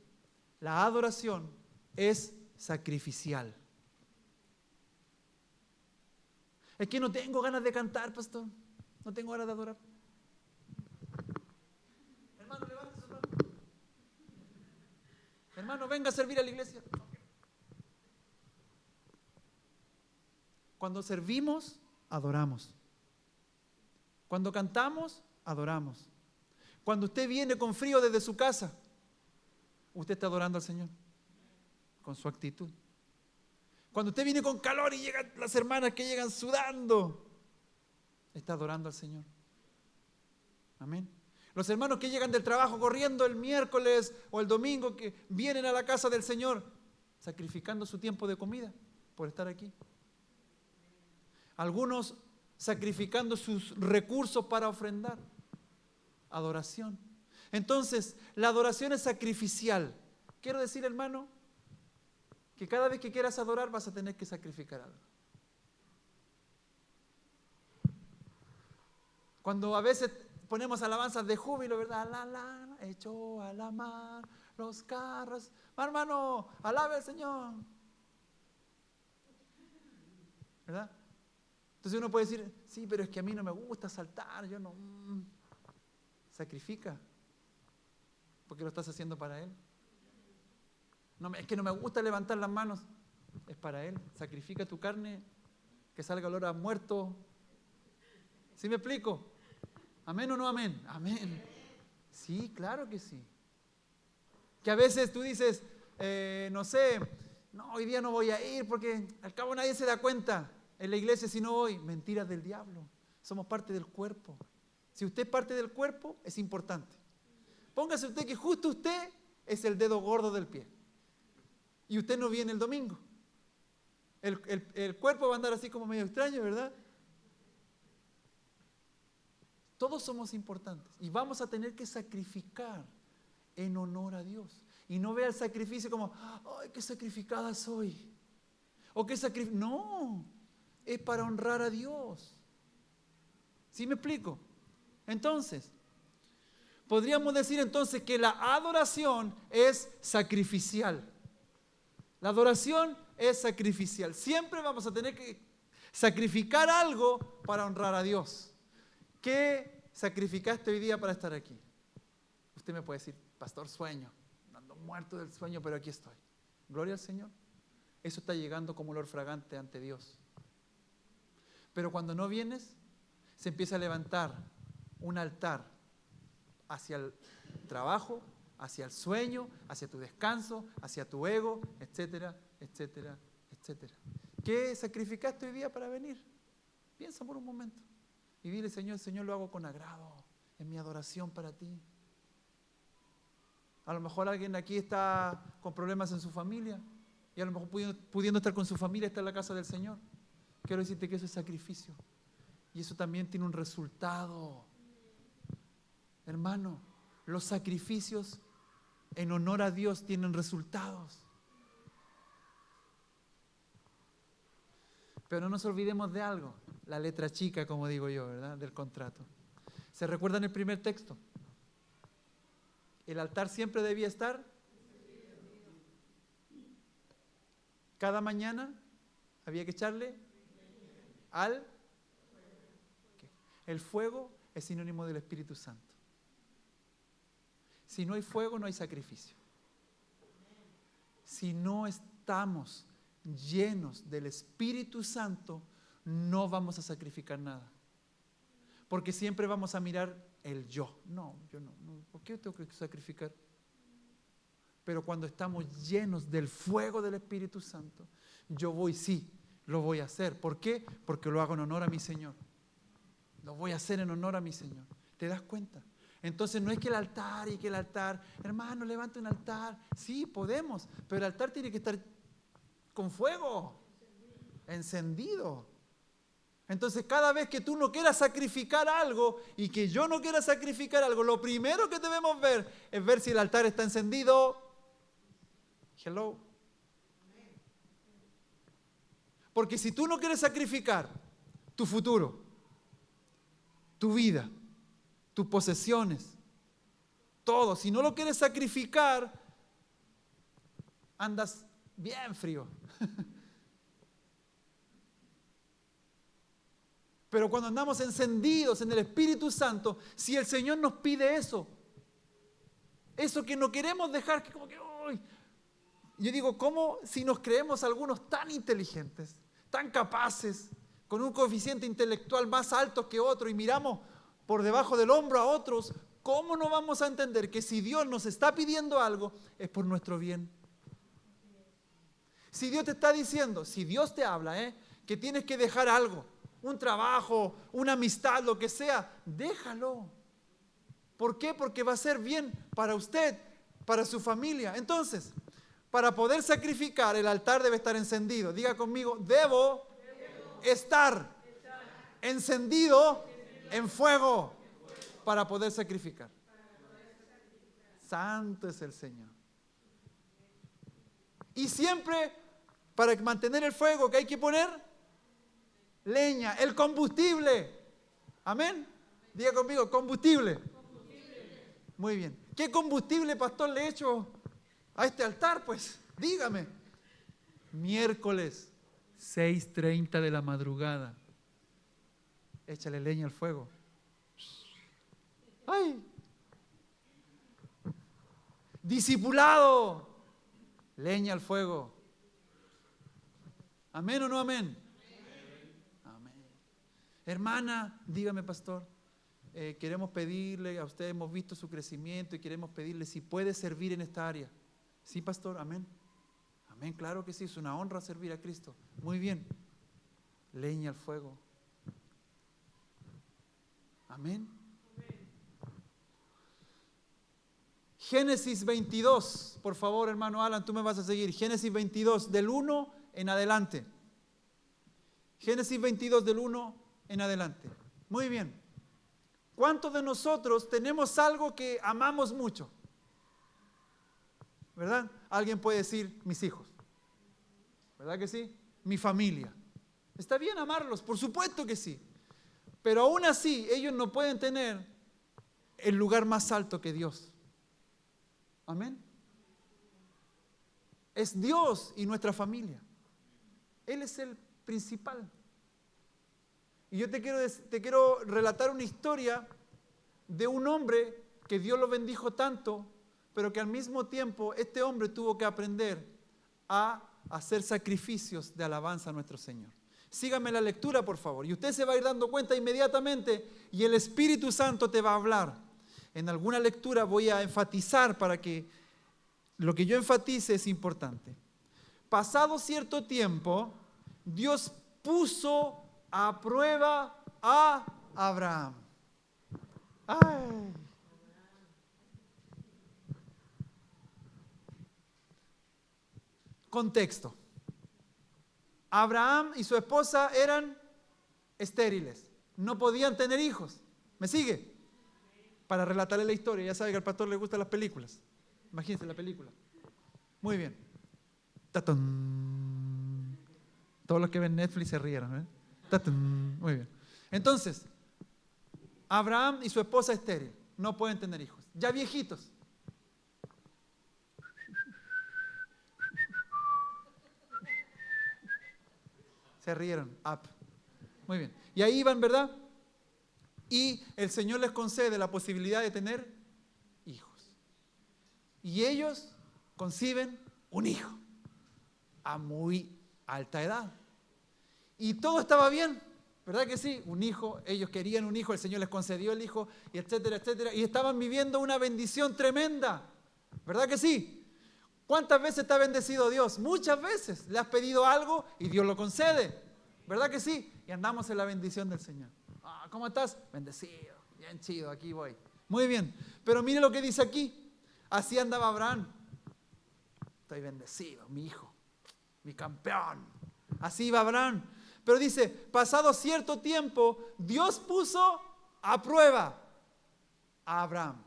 la adoración es sacrificial. Es que no tengo ganas de cantar, pastor. No tengo ganas de adorar. Hermano, venga a servir a la iglesia. Cuando servimos, adoramos. Cuando cantamos, adoramos. Cuando usted viene con frío desde su casa, usted está adorando al Señor con su actitud. Cuando usted viene con calor y llegan las hermanas que llegan sudando, está adorando al Señor. Amén. Los hermanos que llegan del trabajo corriendo el miércoles o el domingo, que vienen a la casa del Señor, sacrificando su tiempo de comida por estar aquí. Algunos sacrificando sus recursos para ofrendar. Adoración. Entonces, la adoración es sacrificial. Quiero decir, hermano, que cada vez que quieras adorar vas a tener que sacrificar algo. Cuando a veces ponemos alabanzas de júbilo, ¿verdad? La, echó a la mar los carros. Hermano, alabe al Señor. ¿Verdad? Entonces uno puede decir, sí, pero es que a mí no me gusta saltar, yo no. Sacrifica, porque lo estás haciendo para Él. No, es que no me gusta levantar las manos, es para Él. Sacrifica tu carne, que salga olor a muerto. ¿Sí me explico? ¿Amén o no amén? Amén. Sí, claro que sí. Que a veces tú dices, no sé, no, hoy día no voy a ir porque al cabo nadie se da cuenta en la iglesia si no voy. Mentiras del diablo. Somos parte del cuerpo. Si usted es parte del cuerpo, es importante. Póngase usted que justo usted es el dedo gordo del pie. Y usted no viene el domingo. El cuerpo va a andar así como medio extraño, ¿verdad? Todos somos importantes. Y vamos a tener que sacrificar en honor a Dios. Y no vea el sacrificio como, ¡ay, qué sacrificada soy! O qué sacrificio. No, es para honrar a Dios. ¿Sí me explico? Entonces, podríamos decir entonces que la adoración es sacrificial. La adoración es sacrificial. Siempre vamos a tener que sacrificar algo para honrar a Dios. ¿Qué sacrificaste hoy día para estar aquí? Usted me puede decir, pastor, sueño. Ando muerto del sueño, pero aquí estoy. Gloria al Señor. Eso está llegando como olor fragante ante Dios. Pero cuando no vienes, se empieza a levantar un altar hacia el trabajo, hacia el sueño, hacia tu descanso, hacia tu ego, etcétera, etcétera, etcétera. ¿Qué sacrificaste hoy día para venir? Piensa por un momento y dile, Señor, lo hago con agrado, en mi adoración para ti. A lo mejor alguien aquí está con problemas en su familia y a lo mejor pudiendo estar con su familia está en la casa del Señor. Quiero decirte que eso es sacrificio y eso también tiene un resultado. Hermano, los sacrificios en honor a Dios tienen resultados. Pero no nos olvidemos de algo, la letra chica, como digo yo, ¿verdad? Del contrato. ¿Se recuerdan el primer texto? El altar siempre debía estar. Cada mañana había que echarle al. El fuego es sinónimo del Espíritu Santo. Si no hay fuego, no hay sacrificio. Si no estamos llenos del Espíritu Santo, no vamos a sacrificar nada. Porque siempre vamos a mirar el yo. No, yo no. ¿Por qué tengo que sacrificar? Pero cuando estamos llenos del fuego del Espíritu Santo, yo voy, sí, lo voy a hacer. ¿Por qué? Porque lo hago en honor a mi Señor. Lo voy a hacer en honor a mi Señor. ¿Te das cuenta? Entonces no es que el altar, hermano, levante un altar. Sí, podemos, pero el altar tiene que estar con fuego, encendido. Entonces cada vez que tú no quieras sacrificar algo y que yo no quiera sacrificar algo, lo primero que debemos ver es ver si el altar está encendido. Hello. Porque si tú no quieres sacrificar tu futuro, tu vida, tus posesiones, todo, si no lo quieres sacrificar, andas bien frío. Pero cuando andamos encendidos en el Espíritu Santo, si el Señor nos pide eso que no queremos dejar, que como que, uy, Yo digo, ¿cómo si nos creemos algunos tan inteligentes, tan capaces, con un coeficiente intelectual más alto que otro y miramos por debajo del hombro a otros, cómo no vamos a entender que si Dios nos está pidiendo algo es por nuestro bien? Si Dios te está diciendo, si Dios te habla, que tienes que dejar algo, un trabajo, una amistad, lo que sea, déjalo. ¿Por qué? Porque va a ser bien para usted, para su familia. Entonces, para poder sacrificar, el altar debe estar encendido. Diga conmigo, debo estar encendido en fuego para poder sacrificar. Santo es el Señor. Y siempre, para mantener el fuego, ¿qué hay que poner? Leña, el combustible. Amén. Diga conmigo, combustible. Muy bien. ¿Qué combustible, pastor, le he hecho a este altar? Pues dígame. Miércoles, 6:30 de la madrugada. Échale leña al fuego. ¡Ay! Discipulado. Leña al fuego. ¿Amén o no amén? Amén. Hermana, dígame, pastor. Queremos pedirle a usted, hemos visto su crecimiento y queremos pedirle si puede servir en esta área. ¿Sí, pastor? Amén. Amén, claro que sí, es una honra servir a Cristo. Muy bien. Leña al fuego. Amén. Génesis 22, por favor, hermano Alan, tú me vas a seguir. Génesis 22, del 1 en adelante. Génesis 22, del 1 en adelante. Muy bien. ¿Cuántos de nosotros tenemos algo que amamos mucho? ¿Verdad? Alguien puede decir, mis hijos. ¿Verdad que sí? Mi familia. Está bien amarlos, por supuesto que sí. Pero aún así, ellos no pueden tener el lugar más alto que Dios. Amén. Es Dios y nuestra familia. Él es el principal. Y yo te quiero relatar una historia de un hombre que Dios lo bendijo tanto, pero que al mismo tiempo este hombre tuvo que aprender a hacer sacrificios de alabanza a nuestro Señor. Sígame la lectura, por favor, y usted se va a ir dando cuenta inmediatamente y el Espíritu Santo te va a hablar. En alguna lectura voy a enfatizar para que lo que yo enfatice es importante. Pasado cierto tiempo, Dios puso a prueba a Abraham. ¡Ay! Contexto. Abraham y su esposa eran estériles, no podían tener hijos. ¿Me sigue? Para relatarle la historia, ya sabe que al pastor le gustan las películas. Imagínense la película. Muy bien. ¡Tatán! Todos los que ven Netflix se rieron, ¿eh? ¡Tatán! Muy bien. Entonces, Abraham y su esposa estéril, no pueden tener hijos. Ya viejitos. Se rieron. Up. Muy bien. Y ahí iban, ¿verdad? Y el Señor les concede la posibilidad de tener hijos. Y ellos conciben un hijo a muy alta edad. Y todo estaba bien, ¿verdad que sí? Un hijo, ellos querían un hijo, el Señor les concedió el hijo, y etcétera, etcétera. Y estaban viviendo una bendición tremenda, ¿verdad que sí? ¿Cuántas veces te ha bendecido Dios? Muchas veces. Le has pedido algo y Dios lo concede, ¿verdad que sí? Y andamos en la bendición del Señor. ¿Cómo estás? Bendecido, bien chido, aquí voy. Muy bien, pero mire lo que dice aquí. Así andaba Abraham. Estoy bendecido, mi hijo, mi campeón. Así iba Abraham. Pero dice, pasado cierto tiempo, Dios puso a prueba a Abraham.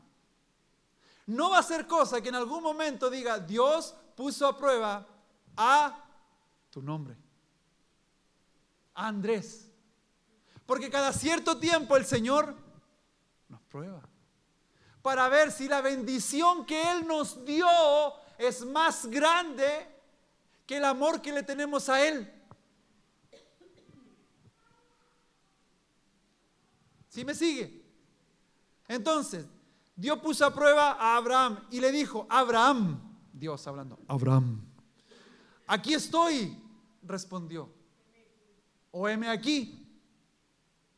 No va a ser cosa que en algún momento diga, Dios puso a prueba a tu nombre, a Andrés. Porque cada cierto tiempo el Señor nos prueba para ver si la bendición que Él nos dio es más grande que el amor que le tenemos a Él. ¿Sí me sigue? Entonces, Dios puso a prueba a Abraham y le dijo, Abraham, Dios hablando, Abraham, aquí estoy, respondió. O heme aquí.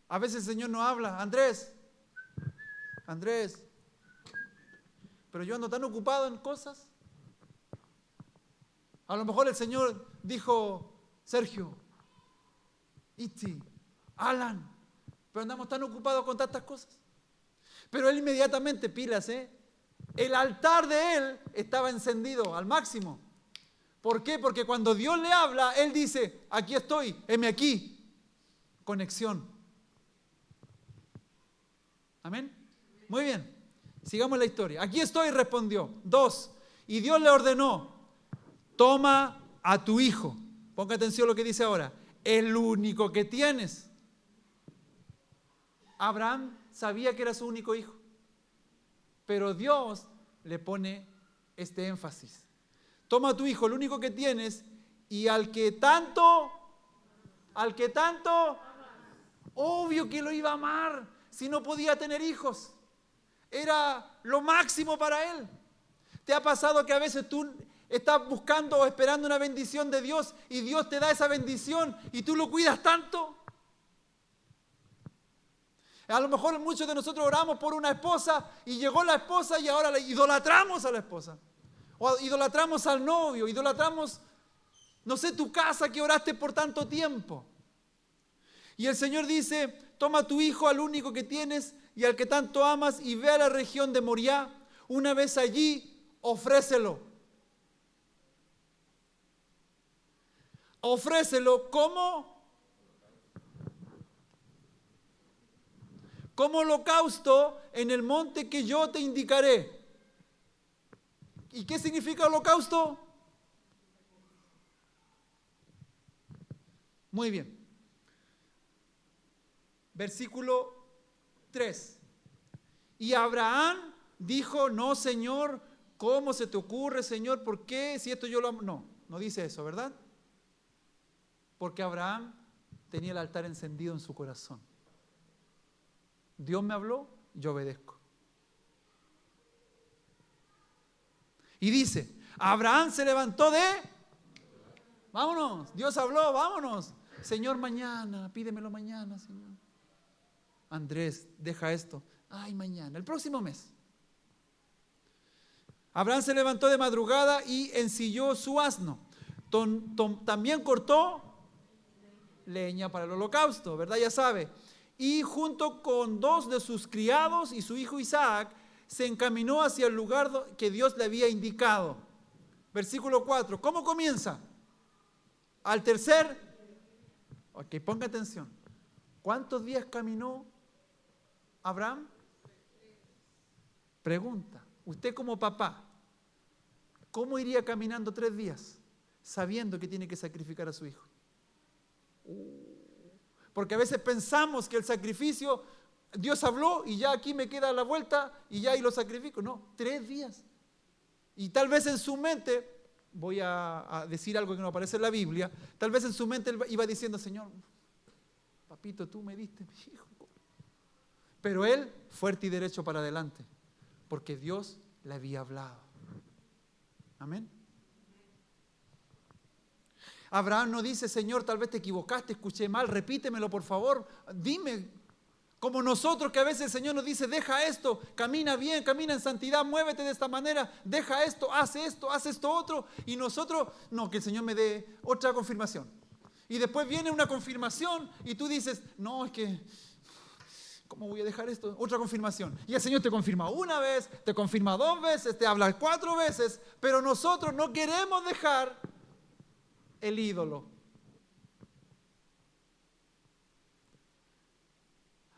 A veces el Señor no habla, Andrés, pero yo ando tan ocupado en cosas. A lo mejor el Señor dijo, Sergio, Itzi, Alan, pero andamos tan ocupados con tantas cosas. Pero él inmediatamente, pilas, el altar de él estaba encendido al máximo. ¿Por qué? Porque cuando Dios le habla, él dice, aquí estoy, heme aquí. Conexión. Amén. Muy bien. Sigamos la historia. Aquí estoy, respondió. 2. Y Dios le ordenó, toma a tu hijo. Ponga atención a lo que dice ahora. El único que tienes. Abraham sabía que era su único hijo. Pero Dios le pone este énfasis. Toma a tu hijo, el único que tienes, y al que tanto, obvio que lo iba a amar, si no podía tener hijos. Era lo máximo para él. ¿Te ha pasado que a veces tú estás buscando o esperando una bendición de Dios y Dios te da esa bendición y tú lo cuidas tanto? A lo mejor muchos de nosotros oramos por una esposa y llegó la esposa y ahora le idolatramos a la esposa. O idolatramos al novio, idolatramos, no sé, tu casa que oraste por tanto tiempo. Y el Señor dice, toma a tu hijo, al único que tienes y al que tanto amas, y ve a la región de Moriah. Una vez allí, ofrécelo. Ofrécelo como holocausto en el monte que yo te indicaré. ¿Y qué significa holocausto? Muy bien. Versículo 3. Y Abraham dijo, no, Señor, ¿cómo se te ocurre, Señor? ¿Por qué? Si esto yo lo amo. No dice eso, ¿verdad? Porque Abraham tenía el altar encendido en su corazón. Dios me habló, yo obedezco. Y dice, Abraham se levantó vámonos, Dios habló, vámonos. Señor, mañana, pídemelo mañana, Señor. Andrés, deja esto. Ay, mañana, el próximo mes. Abraham se levantó de madrugada y ensilló su asno. También cortó leña para el holocausto, ¿verdad? Ya sabe. Y junto con 2 de sus criados y su hijo Isaac, se encaminó hacia el lugar que Dios le había indicado. Versículo 4. ¿Cómo comienza? Al tercer. Ok, ponga atención. ¿Cuántos días caminó Abraham? Pregunta. Usted como papá, ¿cómo iría caminando 3 días sabiendo que tiene que sacrificar a su hijo? Porque a veces pensamos que el sacrificio, Dios habló y ya aquí me queda la vuelta y ya ahí lo sacrifico. No, 3 días. Y tal vez en su mente, voy a decir algo que no aparece en la Biblia, tal vez en su mente él iba diciendo, Señor, papito, tú me diste mi hijo. Pero él, fuerte y derecho para adelante, porque Dios le había hablado. Amén. Abraham no dice, Señor, tal vez te equivocaste, escuché mal, repítemelo por favor, dime. Como nosotros que a veces el Señor nos dice, deja esto, camina bien, camina en santidad, muévete de esta manera, deja esto, haz esto otro. Y nosotros, no, que el Señor me dé otra confirmación. Y después viene una confirmación y tú dices, no, es que, ¿cómo voy a dejar esto? Otra confirmación. Y el Señor te confirma una vez, te confirma 2 veces, te habla 4 veces, pero nosotros no queremos dejar el ídolo.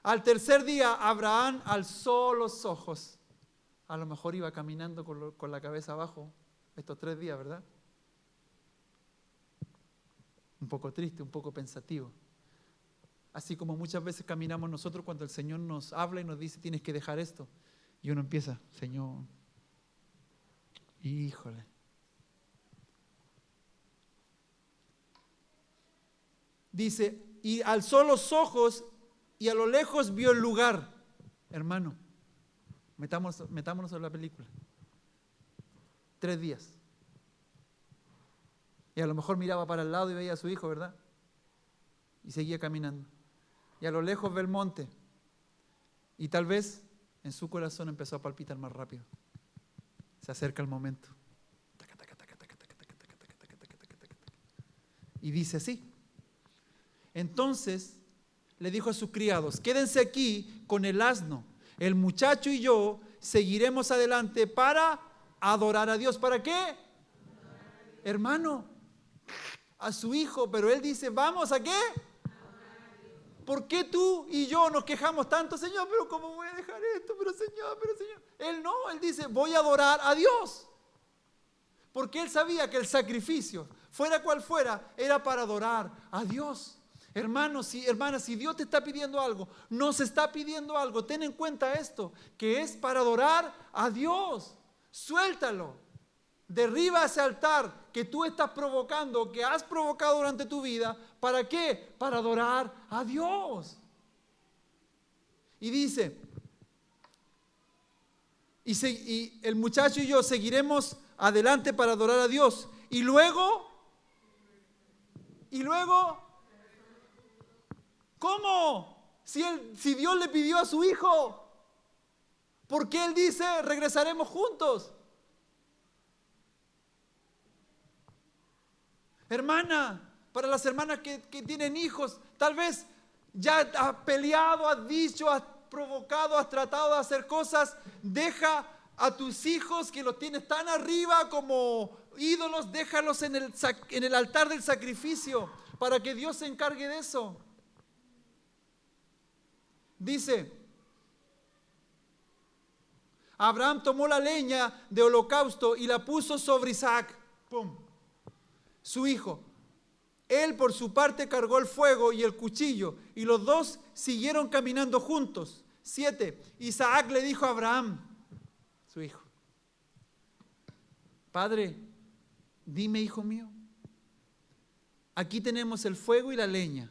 Al tercer día, Abraham alzó los ojos. A lo mejor iba caminando con la cabeza abajo estos 3 días, ¿verdad? Un poco triste, un poco pensativo. Así como muchas veces caminamos nosotros cuando el Señor nos habla y nos dice, tienes que dejar esto. Y uno empieza, Señor, híjole. Dice, y alzó los ojos y a lo lejos vio el lugar. Hermano, metámonos en la película. 3 días. Y a lo mejor miraba para el lado y veía a su hijo, ¿verdad? Y seguía caminando. Y a lo lejos ve el monte. Y tal vez en su corazón empezó a palpitar más rápido. Se acerca el momento. Y dice así. Entonces le dijo a sus criados, quédense aquí con el asno. El muchacho y yo seguiremos adelante para adorar a Dios. ¿Para qué? Hermano, a su hijo. Pero él dice, ¿vamos a qué? ¿Por qué tú y yo nos quejamos tanto? Señor, pero ¿cómo voy a dejar esto? Pero Señor. Él no, él dice, voy a adorar a Dios. Porque él sabía que el sacrificio, fuera cual fuera, era para adorar a Dios. Hermanos y hermanas, si Dios te está pidiendo algo, nos está pidiendo algo, ten en cuenta esto, que es para adorar a Dios. Suéltalo. Derriba ese altar que tú estás provocando, que has provocado durante tu vida. ¿Para qué? Para adorar a Dios. Y dice, y el muchacho y yo seguiremos adelante para adorar a Dios. Y luego, ¿cómo? Si Dios le pidió a su hijo, ¿por qué él dice regresaremos juntos? Hermana, para las hermanas que tienen hijos, tal vez ya has peleado, has dicho, has provocado, has tratado de hacer cosas. Deja a tus hijos que los tienes tan arriba como ídolos, déjalos en el altar del sacrificio para que Dios se encargue de eso. Dice, Abraham tomó la leña de holocausto y la puso sobre Isaac, ¡pum!, su hijo. Él por su parte cargó el fuego y el cuchillo, y los dos siguieron caminando juntos. 7. Isaac le dijo a Abraham, su hijo, Padre, dime, hijo mío, aquí tenemos el fuego y la leña.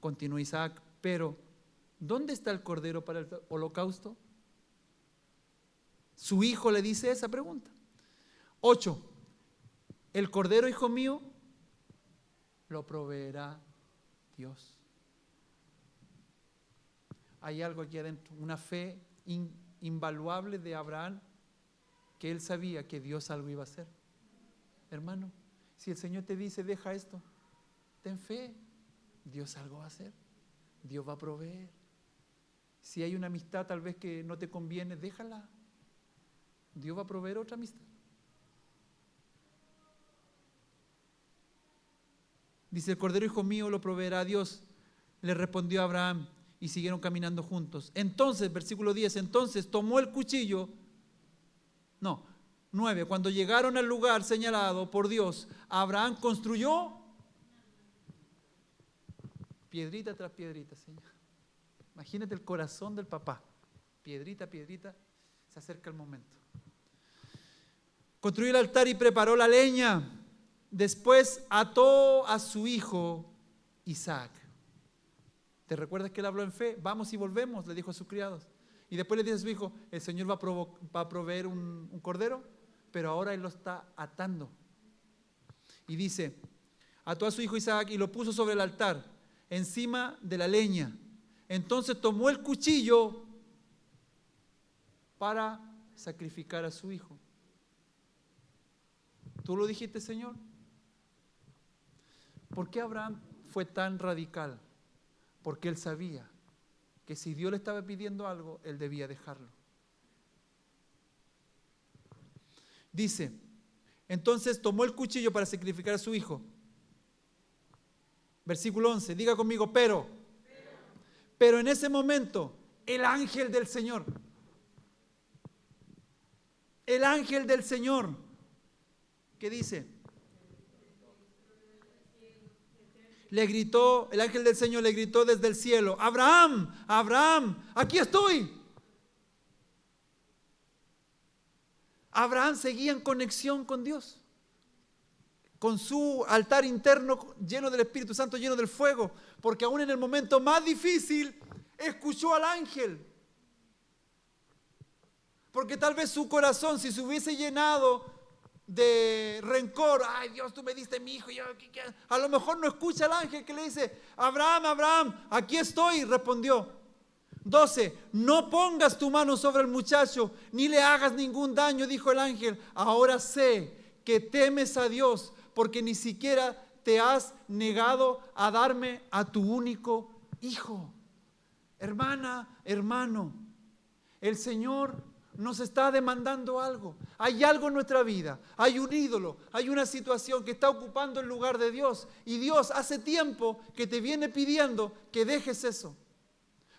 Continuó Isaac, pero ¿dónde está el cordero para el holocausto? Su hijo le dice esa pregunta. 8. El cordero, hijo mío, lo proveerá Dios. Hay algo aquí adentro, una fe invaluable de Abraham, que él sabía que Dios algo iba a hacer. Hermano, si el Señor te dice, deja esto, ten fe, Dios algo va a hacer, Dios va a proveer. Si hay una amistad tal vez que no te conviene, déjala, Dios va a proveer otra amistad. Dice, el cordero, hijo mío, lo proveerá Dios. Le respondió Abraham y siguieron caminando juntos. Entonces, versículo 10, entonces tomó el cuchillo. 9. Cuando llegaron al lugar señalado por Dios, Abraham construyó piedrita tras piedrita, Señor. Imagínate el corazón del papá. Piedrita, piedrita, se acerca el momento. Construyó el altar y preparó la leña. Después ató a su hijo Isaac. ¿Te recuerdas que él habló en fe? Vamos y volvemos, le dijo a sus criados. Y después le dice a su hijo, el Señor va a proveer un cordero, pero ahora él lo está atando. Y dice, ató a su hijo Isaac y lo puso sobre el altar, encima de la leña. Entonces tomó el cuchillo para sacrificar a su hijo. ¿Tú lo dijiste, Señor? ¿Por qué Abraham fue tan radical? Porque él sabía que si Dios le estaba pidiendo algo, él debía dejarlo. Dice, entonces tomó el cuchillo para sacrificar a su hijo. Versículo 11, diga conmigo, pero en ese momento, el ángel del Señor, ¿qué dice? El ángel del Señor le gritó desde el cielo, Abraham, Abraham, aquí estoy. Abraham seguía en conexión con Dios, con su altar interno lleno del Espíritu Santo, lleno del fuego, porque aún en el momento más difícil escuchó al ángel. Porque tal vez su corazón, si se hubiese llenado de rencor. Ay, Dios, tú me diste mi hijo. A lo mejor no escucha al ángel que le dice: Abraham, Abraham, aquí estoy. Respondió. 12. No pongas tu mano sobre el muchacho, ni le hagas ningún daño, dijo el ángel. Ahora sé que temes a Dios, porque ni siquiera te has negado a darme a tu único hijo. Hermana, hermano, el Señor nos está demandando algo. Hay algo en nuestra vida, hay un ídolo, hay una situación que está ocupando el lugar de Dios. Y Dios hace tiempo que te viene pidiendo que dejes eso.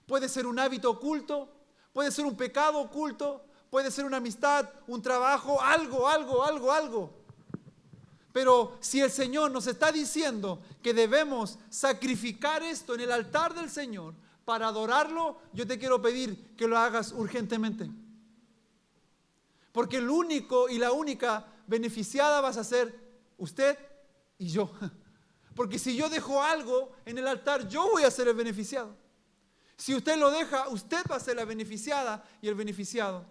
Puede ser un hábito oculto, puede ser un pecado oculto, puede ser una amistad, un trabajo, algo. Pero si el Señor nos está diciendo que debemos sacrificar esto en el altar del Señor para adorarlo, yo te quiero pedir que lo hagas urgentemente. Porque el único y la única beneficiada vas a ser usted y yo. Porque si yo dejo algo en el altar, yo voy a ser el beneficiado. Si usted lo deja, usted va a ser la beneficiada y el beneficiado.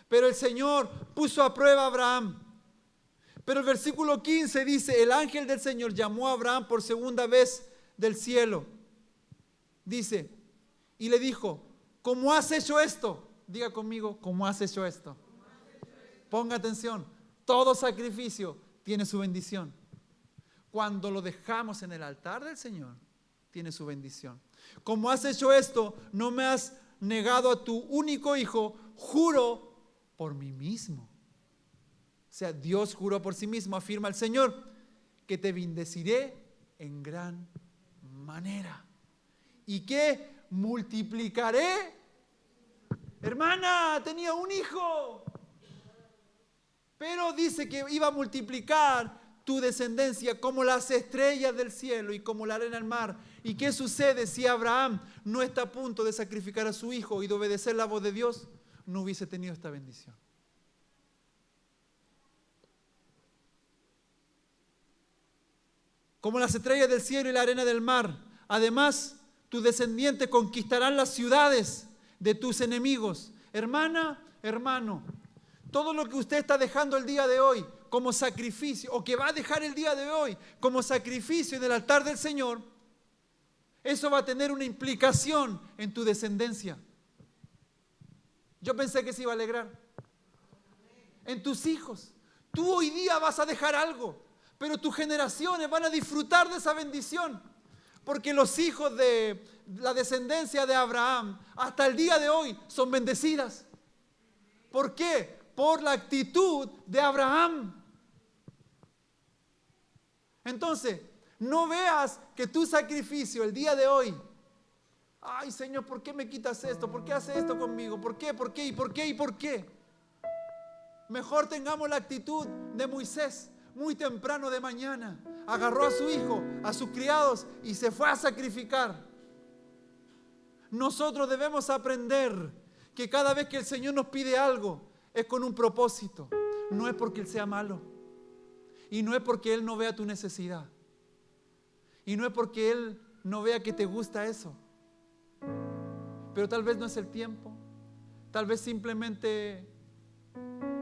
Pero el Señor puso a prueba a Abraham. Pero el versículo 15 dice: el ángel del Señor llamó a Abraham por segunda vez del cielo. Dice, y le dijo: ¿cómo has hecho esto? Diga conmigo: ¿cómo has hecho esto? Ponga atención, todo sacrificio tiene su bendición. Cuando lo dejamos en el altar del Señor, tiene su bendición. Como has hecho esto, no me has negado a tu único hijo, juro por mí mismo. O sea, Dios juró por sí mismo, afirma el Señor, que te bendeciré en gran manera y que multiplicaré. Hermana, tenía un hijo, pero dice que iba a multiplicar tu descendencia como las estrellas del cielo y como la arena del mar. ¿Y qué sucede si Abraham no está a punto de sacrificar a su hijo y de obedecer la voz de Dios? No hubiese tenido esta bendición. Como las estrellas del cielo y la arena del mar. Además, tus descendientes conquistarán las ciudades de tus enemigos. Hermana, hermano, todo lo que usted está dejando el día de hoy como sacrificio, o que va a dejar el día de hoy como sacrificio en el altar del Señor, eso va a tener una implicación en tu descendencia. Yo pensé que se iba a alegrar. En tus hijos. Tú hoy día vas a dejar algo, pero tus generaciones van a disfrutar de esa bendición. Porque los hijos de la descendencia de Abraham hasta el día de hoy son bendecidas. ¿Por qué? Por la actitud de Abraham. Entonces, no veas que tu sacrificio el día de hoy: ay, Señor, ¿por qué me quitas esto? ¿Por qué hace esto conmigo? ¿Por qué? ¿Por qué? ¿Y por qué? ¿Y por qué? Mejor tengamos la actitud de Moisés. Muy temprano de mañana agarró a su hijo, a sus criados, y se fue a sacrificar. Nosotros debemos aprender que cada vez que el Señor nos pide algo es con un propósito. No es porque Él sea malo, y no es porque Él no vea tu necesidad, y no es porque Él no vea que te gusta eso. Pero tal vez no es el tiempo. Tal vez simplemente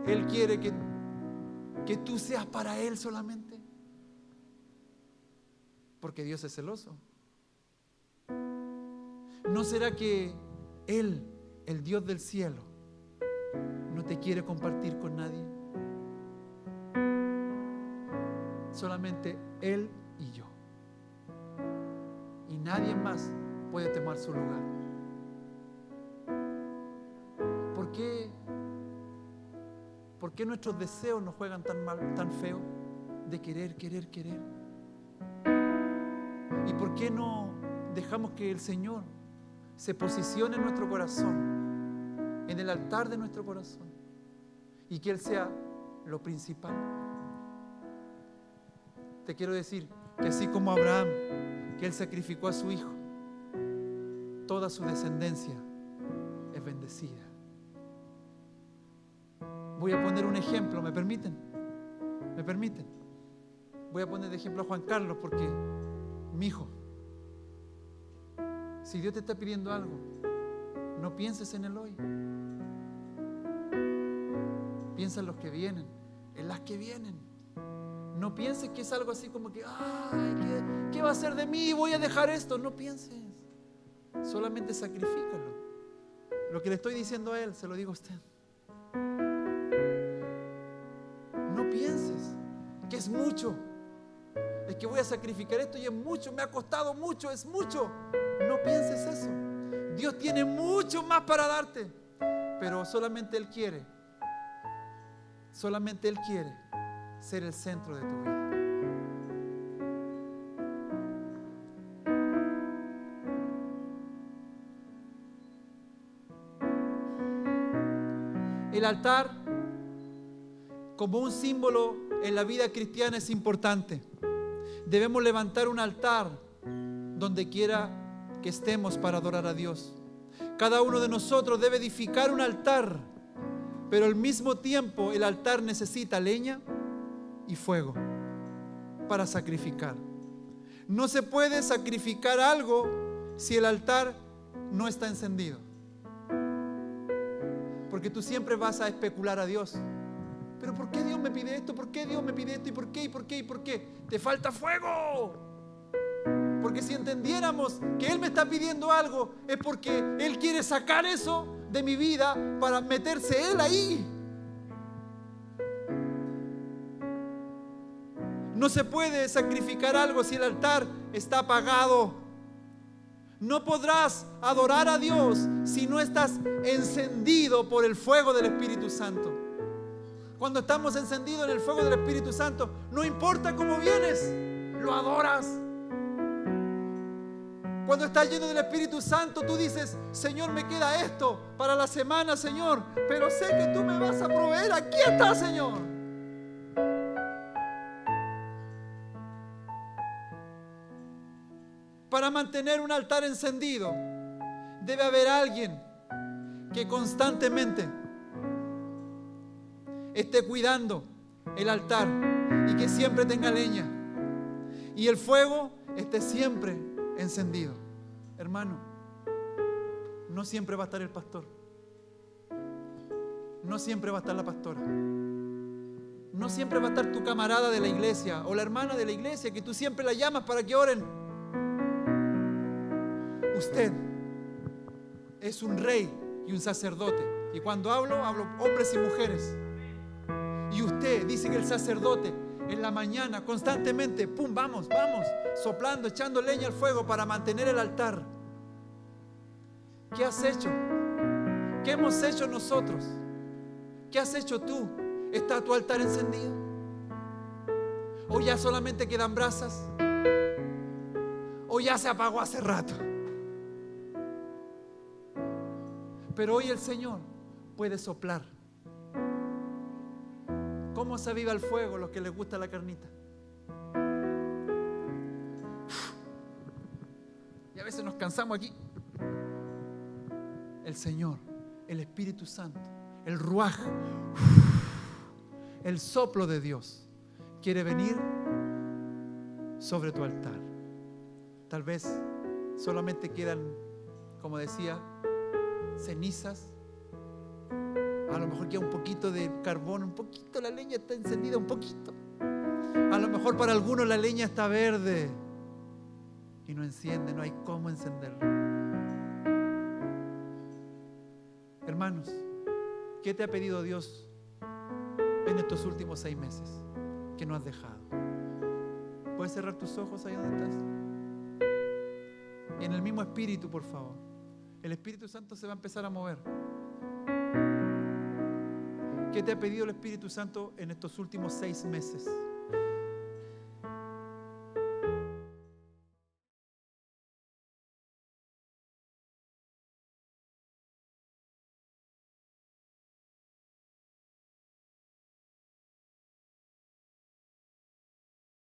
Él quiere que tú seas para Él solamente. Porque Dios es celoso. ¿No será que Él, el Dios del cielo, no te quiere compartir con nadie? Solamente Él y yo. Y nadie más puede tomar su lugar. ¿Por qué nuestros deseos nos juegan tan mal, tan feo? De querer. ¿Y por qué no dejamos que el Señor se posicione en nuestro corazón, en el altar de nuestro corazón, y que Él sea lo principal? Te quiero decir que así como Abraham, que Él sacrificó a su hijo, toda su descendencia es bendecida. Voy a poner un ejemplo, ¿me permiten? ¿Me permiten? Voy a poner de ejemplo a Juan Carlos, porque mi hijo, si Dios te está pidiendo algo, no pienses en el hoy. Piensa en los que vienen, en las que vienen. No pienses que es algo así como que, ay, ¿qué va a ser de mí? Voy a dejar esto. No pienses. Solamente sacrifícalo. Lo que le estoy diciendo a él, se lo digo a usted. No pienses que es mucho. Es que voy a sacrificar esto y es mucho. Me ha costado mucho, es mucho. No pienses eso. Dios tiene mucho más para darte. Pero solamente Él quiere ser el centro de tu vida. El altar, como un símbolo en la vida cristiana, es importante. Debemos levantar un altar donde quiera que estemos para adorar a Dios. Cada uno de nosotros debe edificar un altar, pero al mismo tiempo el altar necesita leña y fuego para sacrificar. No se puede sacrificar algo si el altar no está encendido. Porque tú siempre vas a especular a Dios. ¿Pero por qué Dios me pide esto? ¿Por qué Dios me pide esto? ¿Y por qué? ¿Y por qué? ¿Y por qué? ¡Te falta fuego! Porque si entendiéramos que Él me está pidiendo algo, es porque Él quiere sacar eso de mi vida para meterse Él ahí. No se puede sacrificar algo si el altar está apagado. No podrás adorar a Dios si no estás encendido por el fuego del Espíritu Santo. Cuando estamos encendidos en el fuego del Espíritu Santo, no importa cómo vienes, lo adoras. Cuando estás lleno del Espíritu Santo, tú dices: Señor, me queda esto para la semana, Señor, pero sé que tú me vas a proveer. Aquí está, Señor. Para mantener un altar encendido, debe haber alguien que constantemente esté cuidando el altar y que siempre tenga leña y el fuego esté siempre encendido. Hermano, no siempre va a estar el pastor, no siempre va a estar la pastora, no siempre va a estar tu camarada de la iglesia o la hermana de la iglesia que tú siempre la llamas para que oren. Usted es un rey y un sacerdote. Y cuando hablo hombres y mujeres. Y usted dice que el sacerdote en la mañana constantemente, pum, vamos, soplando, echando leña al fuego para mantener el altar. ¿Qué has hecho? ¿Qué hemos hecho nosotros? ¿Qué has hecho tú? ¿Está tu altar encendido? ¿O ya solamente quedan brasas? ¿O ya se apagó hace rato? Pero hoy el Señor puede soplar. ¿Cómo se aviva el fuego los que les gusta la carnita? Y a veces nos cansamos aquí. El Señor, el Espíritu Santo, el Ruaj, el soplo de Dios quiere venir sobre tu altar. Tal vez solamente quedan, como decía, cenizas. A lo mejor queda un poquito de carbón, un poquito, la leña está encendida, un poquito. A lo mejor para algunos la leña está verde y no enciende, no hay cómo encenderla. Hermanos, ¿qué te ha pedido Dios en estos últimos 6 meses que no has dejado? ¿Puedes cerrar tus ojos ahí donde estás? Y en el mismo espíritu, por favor. El Espíritu Santo se va a empezar a mover. ¿Qué te ha pedido el Espíritu Santo en estos últimos 6 meses?